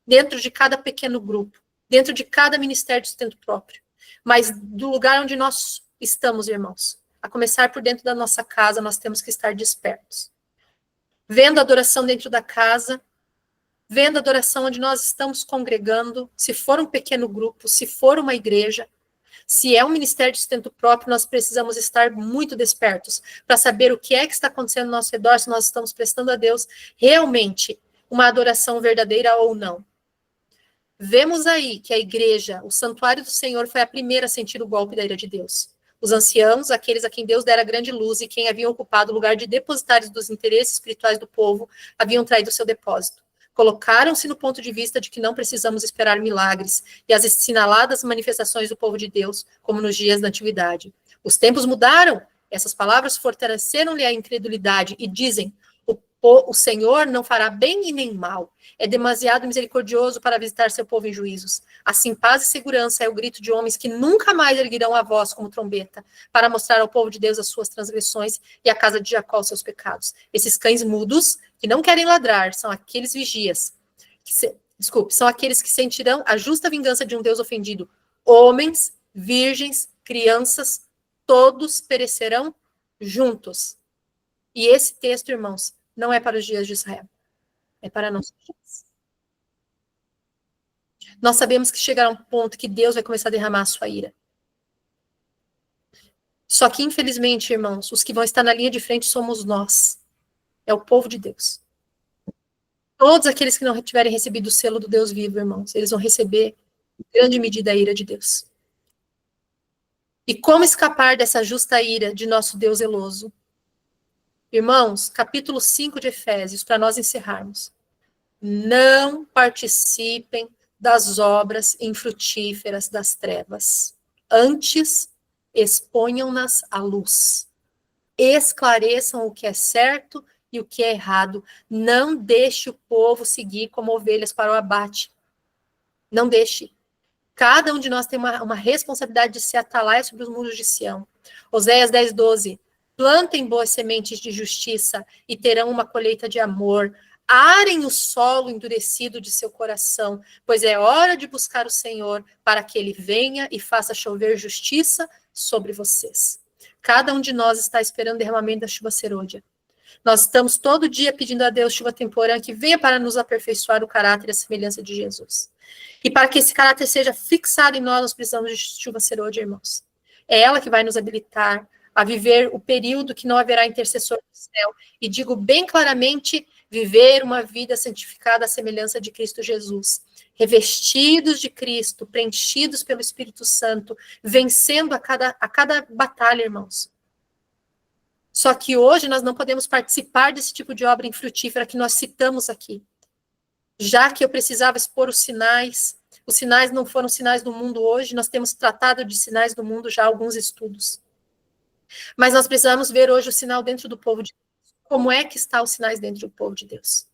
D: dentro de cada pequeno grupo, dentro de cada ministério de sustento próprio. Mas do lugar onde nós estamos, irmãos, a começar por dentro da nossa casa, nós temos que estar despertos. Vendo a adoração dentro da casa, vendo a adoração onde nós estamos congregando, se for um pequeno grupo, se for uma igreja, se é um ministério de sustento próprio, nós precisamos estar muito despertos para saber o que é que está acontecendo ao nosso redor, se nós estamos prestando a Deus realmente uma adoração verdadeira ou não. Vemos aí que a igreja, o santuário do Senhor, foi a primeira a sentir o golpe da ira de Deus. Os anciãos, aqueles a quem Deus dera grande luz e quem haviam ocupado o lugar de depositários dos interesses espirituais do povo, haviam traído o seu depósito. Colocaram-se no ponto de vista de que não precisamos esperar milagres e as assinaladas manifestações do povo de Deus, como nos dias da antiguidade. Os tempos mudaram, essas palavras fortaleceram-lhe a incredulidade e dizem: o Senhor não fará bem e nem mal. É demasiado misericordioso para visitar seu povo em juízos. Assim, paz e segurança é o grito de homens que nunca mais erguirão a voz como trombeta, para mostrar ao povo de Deus as suas transgressões e à casa de Jacó os seus pecados. Esses cães mudos, que não querem ladrar, são aqueles vigias. São aqueles que sentirão a justa vingança de um Deus ofendido. Homens, virgens, crianças, todos perecerão juntos. E esse texto, irmãos, não é para os dias de Israel. É para nossos dias. Nós sabemos que chegará um ponto que Deus vai começar a derramar a sua ira. Só que, infelizmente, irmãos, os que vão estar na linha de frente somos nós. É o povo de Deus. Todos aqueles que não tiverem recebido o selo do Deus vivo, irmãos, eles vão receber, em grande medida, a ira de Deus. E como escapar dessa justa ira de nosso Deus zeloso? Irmãos, capítulo 5 de Efésios, para nós encerrarmos. Não participem das obras infrutíferas das trevas. Antes, exponham-nas à luz. Esclareçam o que é certo e o que é errado. Não deixe o povo seguir como ovelhas para o abate. Não deixe. Cada um de nós tem uma responsabilidade de ser atalaia sobre os muros de Sião. Oséias 10:12. Plantem boas sementes de justiça e terão uma colheita de amor. Arem o solo endurecido de seu coração, pois é hora de buscar o Senhor para que ele venha e faça chover justiça sobre vocês. Cada um de nós está esperando o derramamento da chuva serôdia. Nós estamos todo dia pedindo a Deus chuva temporã que venha para nos aperfeiçoar o caráter e a semelhança de Jesus. E para que esse caráter seja fixado em nós, nós precisamos de chuva serôdia, irmãos. É ela que vai nos habilitar a viver o período que não haverá intercessor do céu. E digo bem claramente, viver uma vida santificada à semelhança de Cristo Jesus. Revestidos de Cristo, preenchidos pelo Espírito Santo, vencendo a cada batalha, irmãos. Só que hoje nós não podemos participar desse tipo de obra infrutífera que nós citamos aqui. Já que eu precisava expor os sinais não foram sinais do mundo hoje, nós temos tratado de sinais do mundo já há alguns estudos. Mas nós precisamos ver hoje o sinal dentro do povo de Deus. Como é que estão os sinais dentro do povo de Deus?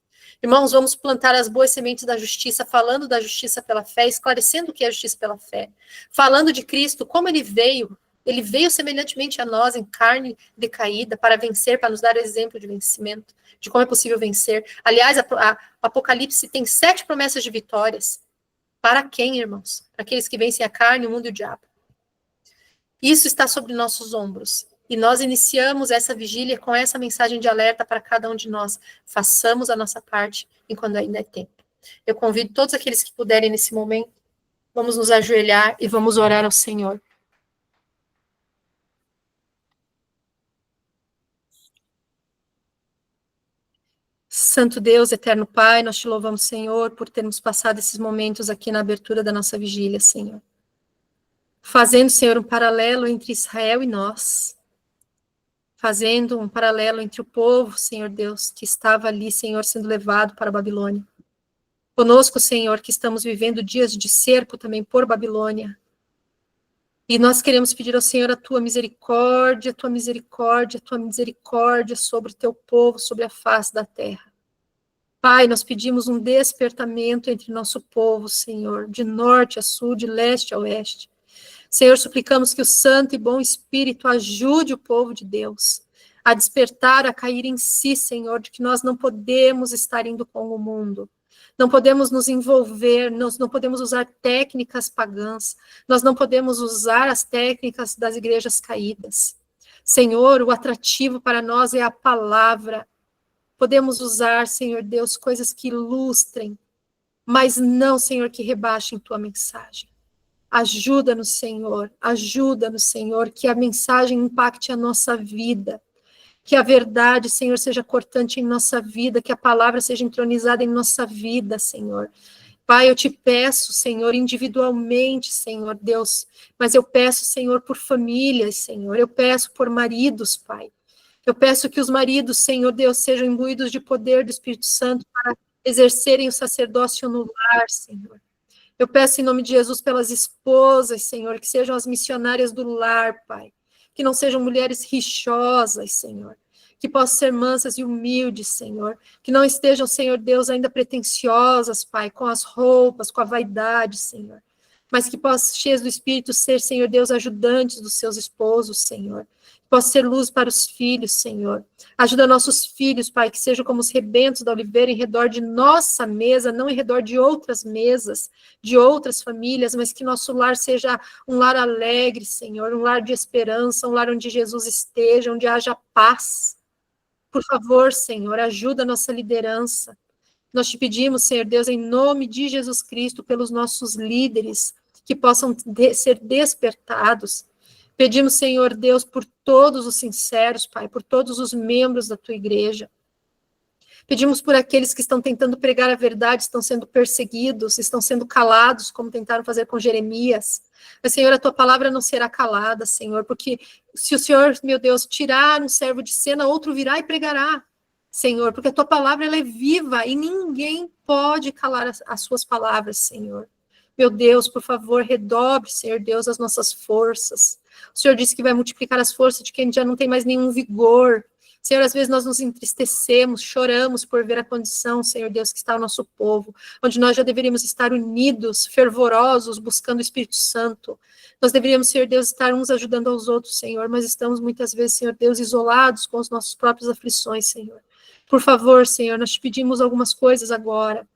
D: Irmãos, vamos plantar as boas sementes da justiça, falando da justiça pela fé, esclarecendo o que é a justiça pela fé, falando de Cristo, como ele veio semelhantemente a nós em carne decaída para vencer, para nos dar exemplo de vencimento, de como é possível vencer. Aliás, a Apocalipse tem 7 promessas de vitórias. Para quem, irmãos? Para aqueles que vencem a carne, o mundo e o diabo. Isso está sobre nossos ombros. E nós iniciamos essa vigília com essa mensagem de alerta para cada um de nós. Façamos a nossa parte enquanto ainda é tempo. Eu convido todos aqueles que puderem nesse momento, vamos nos ajoelhar e vamos orar ao Senhor. Santo Deus, eterno Pai, nós te louvamos, Senhor, por termos passado esses momentos aqui na abertura da nossa vigília, Senhor. Fazendo, Senhor, um paralelo entre Israel e nós. Fazendo um paralelo entre o povo, Senhor Deus, que estava ali, Senhor, sendo levado para a Babilônia. Conosco, Senhor, que estamos vivendo dias de cerco também por Babilônia. E nós queremos pedir ao Senhor a tua misericórdia, a tua misericórdia, a tua misericórdia sobre o teu povo, sobre a face da terra. Pai, nós pedimos um despertamento entre nosso povo, Senhor, de norte a sul, de leste a oeste. Senhor, suplicamos que o Santo e Bom Espírito ajude o povo de Deus a despertar, a cair em si, Senhor, de que nós não podemos estar indo com o mundo. Não podemos nos envolver, nós não podemos usar técnicas pagãs, nós não podemos usar as técnicas das igrejas caídas. Senhor, o atrativo para nós é a palavra. Podemos usar, Senhor Deus, coisas que ilustrem, mas não, Senhor, que rebaixem tua mensagem. Ajuda-nos, Senhor, que a mensagem impacte a nossa vida, que a verdade, Senhor, seja cortante em nossa vida, que a palavra seja entronizada em nossa vida, Senhor. Pai, eu te peço, Senhor, individualmente, Senhor Deus, mas eu peço, Senhor, por famílias, Senhor, eu peço por maridos, Pai. Eu peço que os maridos, Senhor Deus, sejam imbuídos de poder do Espírito Santo para exercerem o sacerdócio no lar, Senhor. Eu peço em nome de Jesus pelas esposas, Senhor, que sejam as missionárias do lar, Pai. Que não sejam mulheres rixosas, Senhor. Que possam ser mansas e humildes, Senhor. Que não estejam, Senhor Deus, ainda pretensiosas, Pai, com as roupas, com a vaidade, Senhor. Mas que possam, cheias do Espírito, ser, Senhor Deus, ajudantes dos seus esposos, Senhor. Possa ser luz para os filhos, Senhor. Ajuda nossos filhos, Pai, que sejam como os rebentos da oliveira em redor de nossa mesa, não em redor de outras mesas, de outras famílias, mas que nosso lar seja um lar alegre, Senhor, um lar de esperança, um lar onde Jesus esteja, onde haja paz. Por favor, Senhor, ajuda a nossa liderança. Nós te pedimos, Senhor Deus, em nome de Jesus Cristo, pelos nossos líderes, que possam ser despertados. Pedimos, Senhor Deus, por todos os sinceros, Pai, por todos os membros da tua igreja. Pedimos por aqueles que estão tentando pregar a verdade, estão sendo perseguidos, estão sendo calados, como tentaram fazer com Jeremias. Mas, Senhor, a tua palavra não será calada, Senhor, porque se o Senhor, meu Deus, tirar um servo de cena, outro virá e pregará, Senhor, porque a tua palavra ela é viva e ninguém pode calar as suas palavras, Senhor. Meu Deus, por favor, redobre, Senhor Deus, as nossas forças. O Senhor disse que vai multiplicar as forças de quem já não tem mais nenhum vigor. Senhor, às vezes nós nos entristecemos, choramos por ver a condição, Senhor Deus, que está o nosso povo, onde nós já deveríamos estar unidos, fervorosos, buscando o Espírito Santo. Nós deveríamos, Senhor Deus, estar uns ajudando aos outros, Senhor, mas estamos muitas vezes, Senhor Deus, isolados com as nossas próprias aflições, Senhor. Por favor, Senhor, nós te pedimos algumas coisas agora.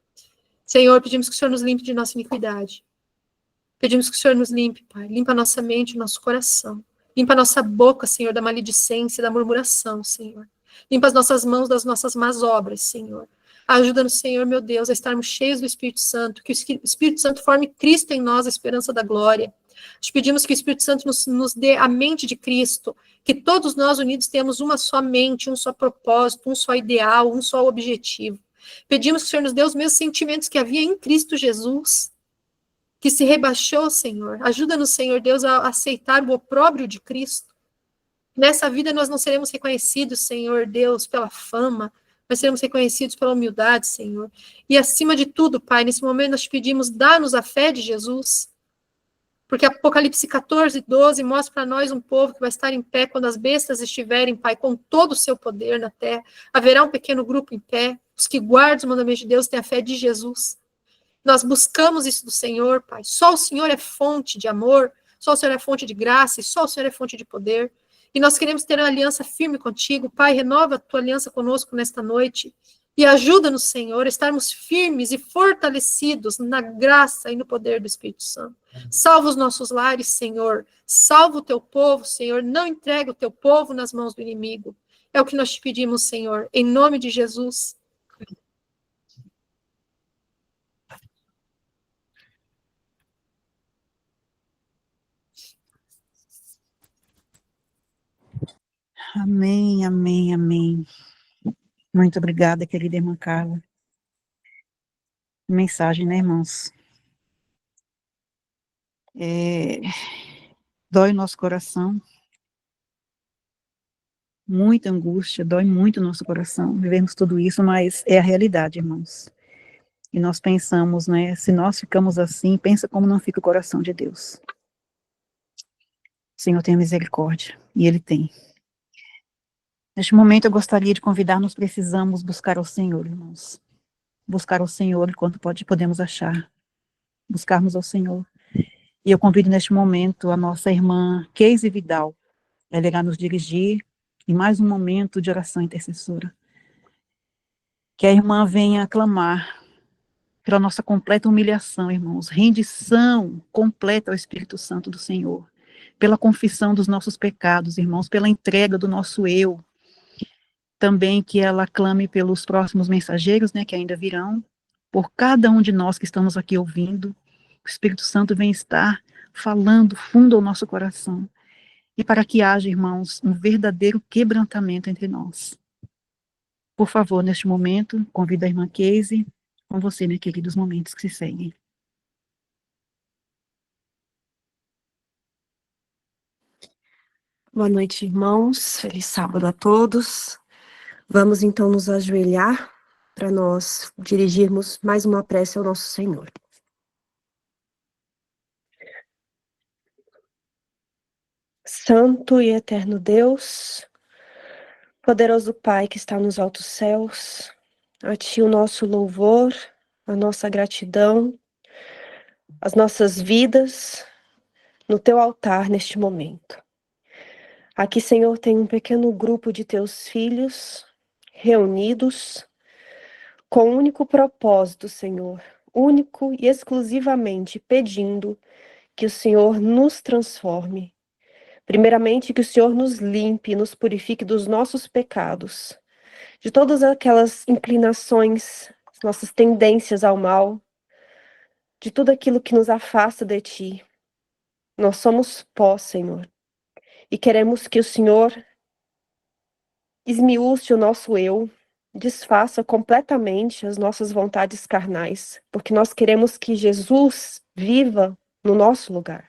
D: Senhor, pedimos que o Senhor nos limpe de nossa iniquidade. Pedimos que o Senhor nos limpe, Pai. Limpa a nossa mente, o nosso coração. Limpa a nossa boca, Senhor, da maledicência, da murmuração, Senhor. Limpa as nossas mãos das nossas más obras, Senhor. Ajuda-nos, Senhor, meu Deus, a estarmos cheios do Espírito Santo. Que o Espírito Santo forme Cristo em nós, a esperança da glória. Te pedimos que o Espírito Santo nos dê a mente de Cristo. Que todos nós unidos tenhamos uma só mente, um só propósito, um só ideal, um só objetivo. Pedimos que o Senhor nos dê os mesmos sentimentos que havia em Cristo Jesus, que se rebaixou, Senhor. Ajuda-nos, Senhor Deus, a aceitar o opróbrio de Cristo. Nessa vida nós não seremos reconhecidos, Senhor Deus, pela fama, mas seremos reconhecidos pela humildade, Senhor. E acima de tudo, Pai, nesse momento nós te pedimos, dá-nos a fé de Jesus. Porque Apocalipse 14, 12 mostra para nós um povo que vai estar em pé quando as bestas estiverem, Pai, com todo o seu poder na terra. Haverá um pequeno grupo em pé, os que guardam os mandamentos de Deus têm a fé de Jesus. Nós buscamos isso do Senhor, Pai. Só o Senhor é fonte de amor, só o Senhor é fonte de graça, e só o Senhor é fonte de poder. E nós queremos ter uma aliança firme contigo. Pai, renova a tua aliança conosco nesta noite. E ajuda-nos, Senhor, a estarmos firmes e fortalecidos na graça e no poder do Espírito Santo. Salva os nossos lares, Senhor. Salva o teu povo, Senhor. Não entrega o teu povo nas mãos do inimigo. É o que nós te pedimos, Senhor. Em nome de Jesus.
B: Amém, amém, amém. Muito obrigada, querida irmã Carla. Mensagem, né, irmãos? Dói o nosso coração, muita angústia, dói muito o nosso coração, vivemos tudo isso, mas é a realidade, irmãos. E nós pensamos, né, se nós ficamos assim, pensa como não fica o coração de Deus. O Senhor tem misericórdia, e Ele tem. Neste momento eu gostaria de convidar, nós precisamos buscar ao Senhor, irmãos. Buscar ao Senhor enquanto podemos achar. Buscarmos ao Senhor. E eu convido neste momento a nossa irmã Keise Vidal. Ela irá nos dirigir em mais um momento de oração intercessora. Que a irmã venha clamar pela nossa completa humilhação, irmãos. Rendição completa ao Espírito Santo do Senhor. Pela confissão dos nossos pecados, irmãos. Pela entrega do nosso eu. Também que ela clame pelos próximos mensageiros, né, que ainda virão, por cada um de nós que estamos aqui ouvindo, o Espírito Santo vem estar falando fundo ao nosso coração, e para que haja, irmãos, um verdadeiro quebrantamento entre nós. Por favor, neste momento, convido a irmã Keise, com você, minha querida, os momentos que se seguem.
E: Boa noite, irmãos. Feliz sábado a todos. Vamos então nos ajoelhar para nós dirigirmos mais uma prece ao nosso Senhor. Santo e eterno Deus, poderoso Pai que está nos altos céus, a Ti o nosso louvor, a nossa gratidão, as nossas vidas no Teu altar neste momento. Aqui, Senhor, tem um pequeno grupo de Teus filhos reunidos com um único propósito, Senhor, único e exclusivamente pedindo que o Senhor nos transforme. Primeiramente, que o Senhor nos limpe, nos purifique dos nossos pecados, de todas aquelas inclinações, nossas tendências ao mal, de tudo aquilo que nos afasta de Ti. Nós somos pó, Senhor, e queremos que o Senhor esmiúce o nosso eu, desfaça completamente as nossas vontades carnais, porque nós queremos que Jesus viva no nosso lugar.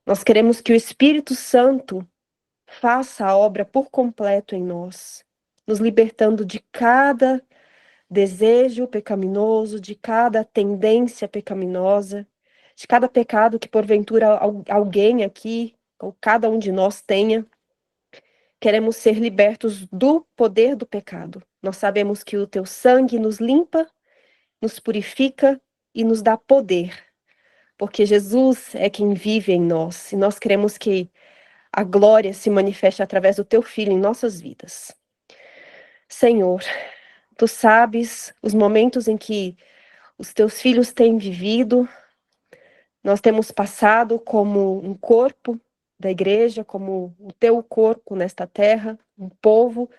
E: Nós queremos que o Espírito Santo faça a obra por completo em nós, nos libertando de cada desejo pecaminoso, de cada tendência pecaminosa, de cada pecado que porventura alguém aqui, ou cada um de nós tenha. Queremos ser libertos do poder do pecado. Nós sabemos que o teu sangue nos limpa, nos purifica e nos dá poder, porque Jesus é quem vive em nós, e nós queremos que a glória se manifeste através do teu Filho em nossas vidas. Senhor, tu sabes os momentos em que os teus filhos têm vivido, nós temos passado como um corpo da igreja, como o teu corpo nesta terra, um povo,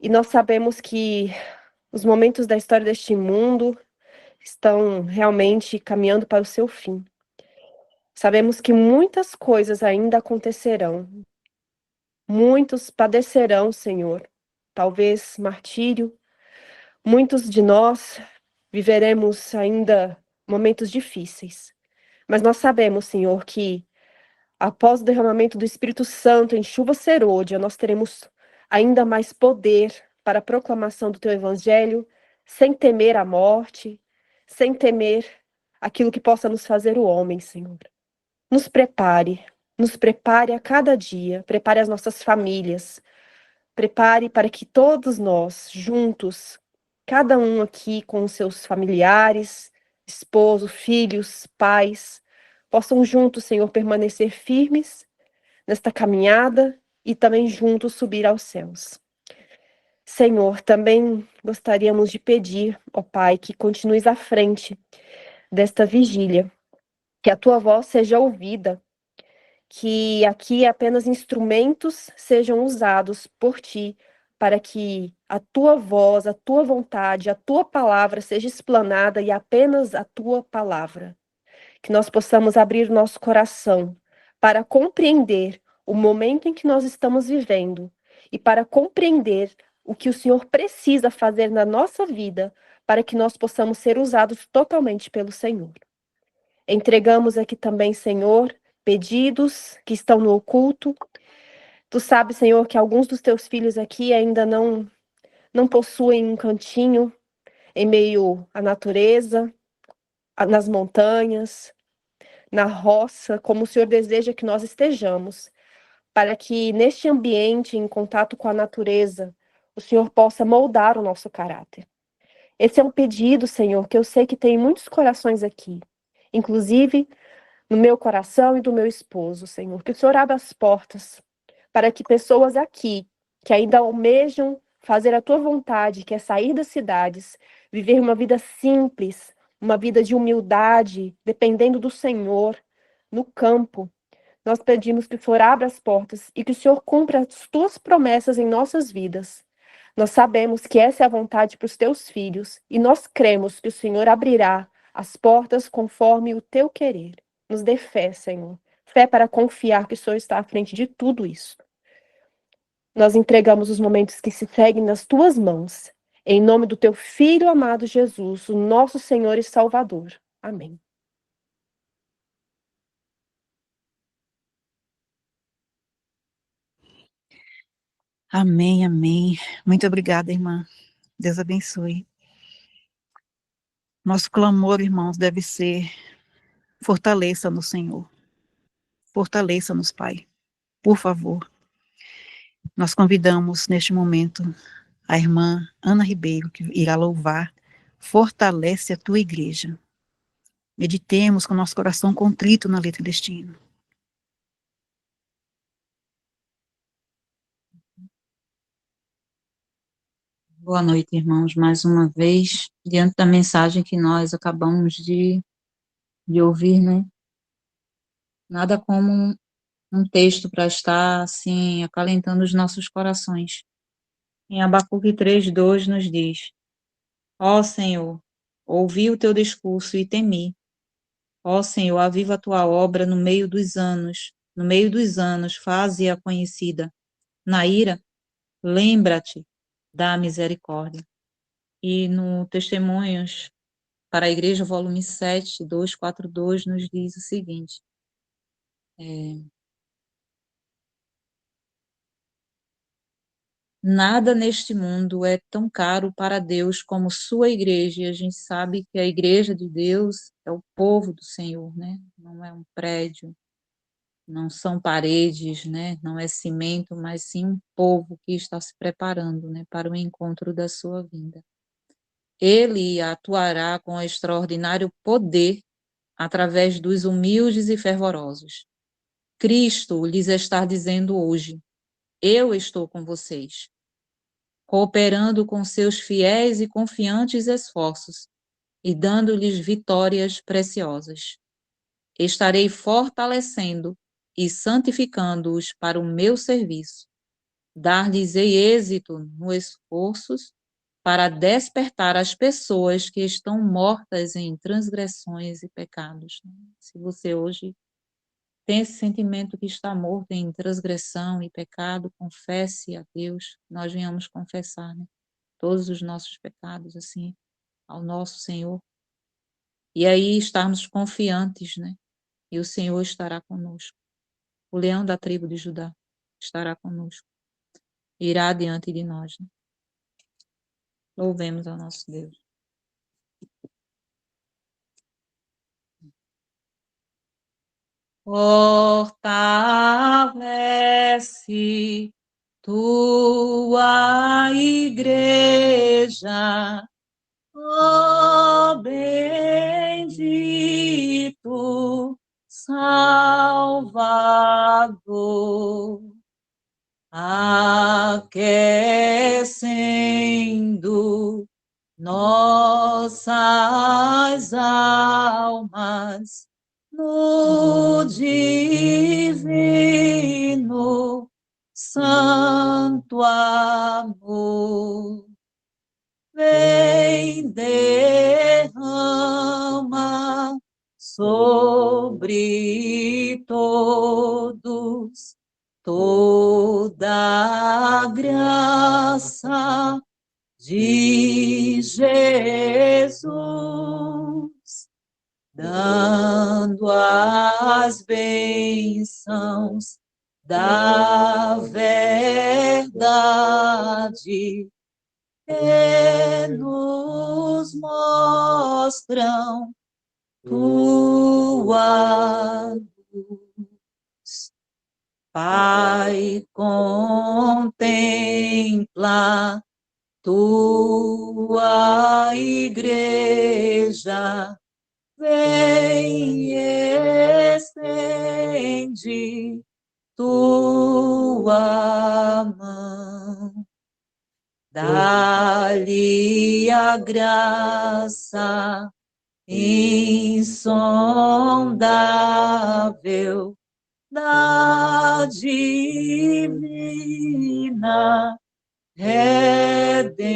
E: e nós sabemos que os momentos da história deste mundo estão realmente caminhando para o seu fim. Sabemos que muitas coisas ainda acontecerão, muitos padecerão, Senhor, talvez martírio, muitos de nós viveremos ainda momentos difíceis, mas nós sabemos, Senhor, que após o derramamento do Espírito Santo em chuva serôdia, nós teremos ainda mais poder para a proclamação do teu evangelho, sem temer a morte, sem temer aquilo que possa nos fazer o homem, Senhor. Nos prepare a cada dia, prepare as nossas famílias, prepare para que todos nós, juntos, cada um aqui com os seus familiares, esposo, filhos, pais, possam juntos, Senhor, permanecer firmes nesta caminhada e também juntos subir aos céus. Senhor, também gostaríamos de pedir, ó Pai, que continues à frente desta vigília, que a tua voz seja ouvida, que aqui apenas instrumentos sejam usados por ti, para que a tua voz, a tua vontade, a tua palavra seja explanada e apenas a tua palavra. Que nós possamos abrir nosso coração para compreender o momento em que nós estamos vivendo e para compreender o que o Senhor precisa fazer na nossa vida para que nós possamos ser usados totalmente pelo Senhor. Entregamos aqui também, Senhor, pedidos que estão no oculto. Tu sabes, Senhor, que alguns dos teus filhos aqui ainda não possuem um cantinho em meio à natureza, nas montanhas, na roça, como o Senhor deseja que nós estejamos, para que neste ambiente, em contato com a natureza, o Senhor possa moldar o nosso caráter. Esse é um pedido, Senhor, que eu sei que tem muitos corações aqui, inclusive no meu coração e do meu esposo, Senhor, que o Senhor abra as portas para que pessoas aqui, que ainda almejam fazer a tua vontade, que é sair das cidades, viver uma vida simples, uma vida de humildade, dependendo do Senhor, no campo. Nós pedimos que o Senhor abra as portas e que o Senhor cumpra as tuas promessas em nossas vidas. Nós sabemos que essa é a vontade para os teus filhos e nós cremos que o Senhor abrirá as portas conforme o teu querer. Nos dê fé, Senhor. Fé para confiar que o Senhor está à frente de tudo isso. Nós entregamos os momentos que se seguem nas tuas mãos. Em nome do teu Filho amado Jesus, o nosso Senhor e Salvador. Amém.
B: Amém, amém. Muito obrigada, irmã. Deus abençoe. Nosso clamor, irmãos, deve ser: fortaleça no Senhor. Fortaleça-nos, Pai. Por favor. Nós convidamos neste momento a irmã Ana Ribeiro, que irá louvar. Fortalece a tua igreja. Meditemos com nosso coração contrito na letra deste hino.
C: Boa noite, irmãos, mais uma vez, diante da mensagem que nós acabamos de ouvir, né? Nada como um texto para estar, assim, acalentando os nossos corações. Em Abacuque 3:2 nos diz: Ó Senhor, ouvi o teu discurso e temi. Ó Senhor, aviva a tua obra no meio dos anos, faze-a conhecida. Na ira, lembra-te da misericórdia. E no Testemunhos para a Igreja, volume 7, 242, nos diz o seguinte: nada neste mundo é tão caro para Deus como sua igreja, e a gente sabe que a igreja de Deus é o povo do Senhor, né? Não é um prédio, não são paredes, né? Não é cimento, mas sim um povo que está se preparando, né, para o encontro da sua vinda. Ele atuará com extraordinário poder através dos humildes e fervorosos. Cristo lhes está dizendo hoje: eu estou com vocês, cooperando com seus fiéis e confiantes esforços e dando-lhes vitórias preciosas. Estarei fortalecendo e santificando-os para o meu serviço. Dar-lhes-ei êxito nos esforços para despertar as pessoas que estão mortas em transgressões e pecados. Se você hoje tem esse sentimento que está morto em transgressão e pecado, confesse a Deus, nós venhamos confessar, né, todos os nossos pecados, assim, ao nosso Senhor, e aí estarmos confiantes, né, e o Senhor estará conosco. O leão da tribo de Judá estará conosco, irá diante de nós, né? Louvemos ao nosso Deus. fortalece tua igreja, ó bendito Salvador, aquecendo nossas almas no divino santo amor. Vem, derrama sobre todos toda a graça de Jesus, dando as bênçãos da verdade que nos mostram tua luz. Pai, contempla tua igreja, vem e estende tua mão. Dá-lhe a graça insondável da divina redenção,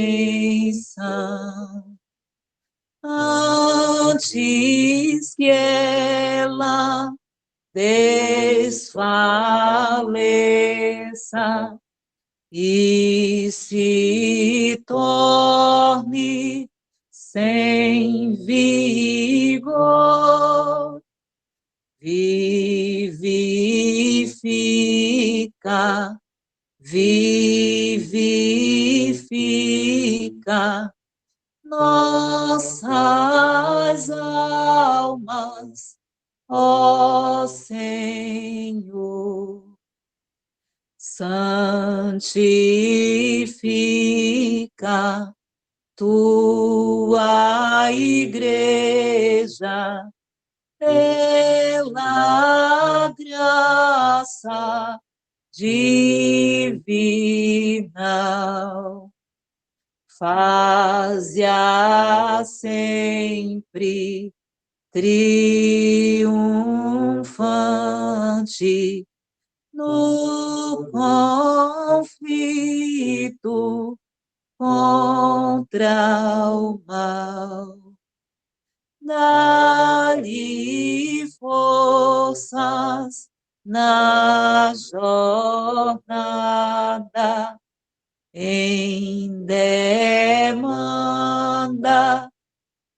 C: antes que ela desfaleça e se torne sem vigor. Vivifica, vivifica nossas almas, ó Senhor. Santifica tua igreja pela graça divinal. Faze-a sempre triunfante no conflito contra o mal. Dá-lhe forças na jornada, em demanda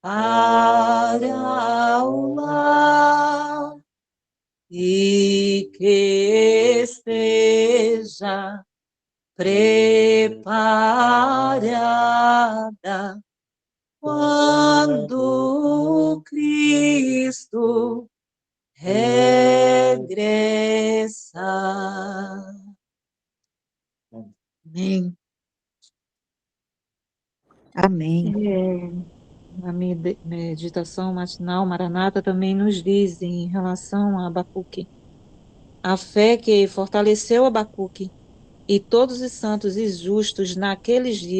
C: para o lar, e que esteja preparada quando Cristo regressar. Amém.
F: Amém. Na meditação matinal, Maranata também nos diz em relação a Abacuque, a fé que fortaleceu Abacuque e todos os santos e justos naqueles dias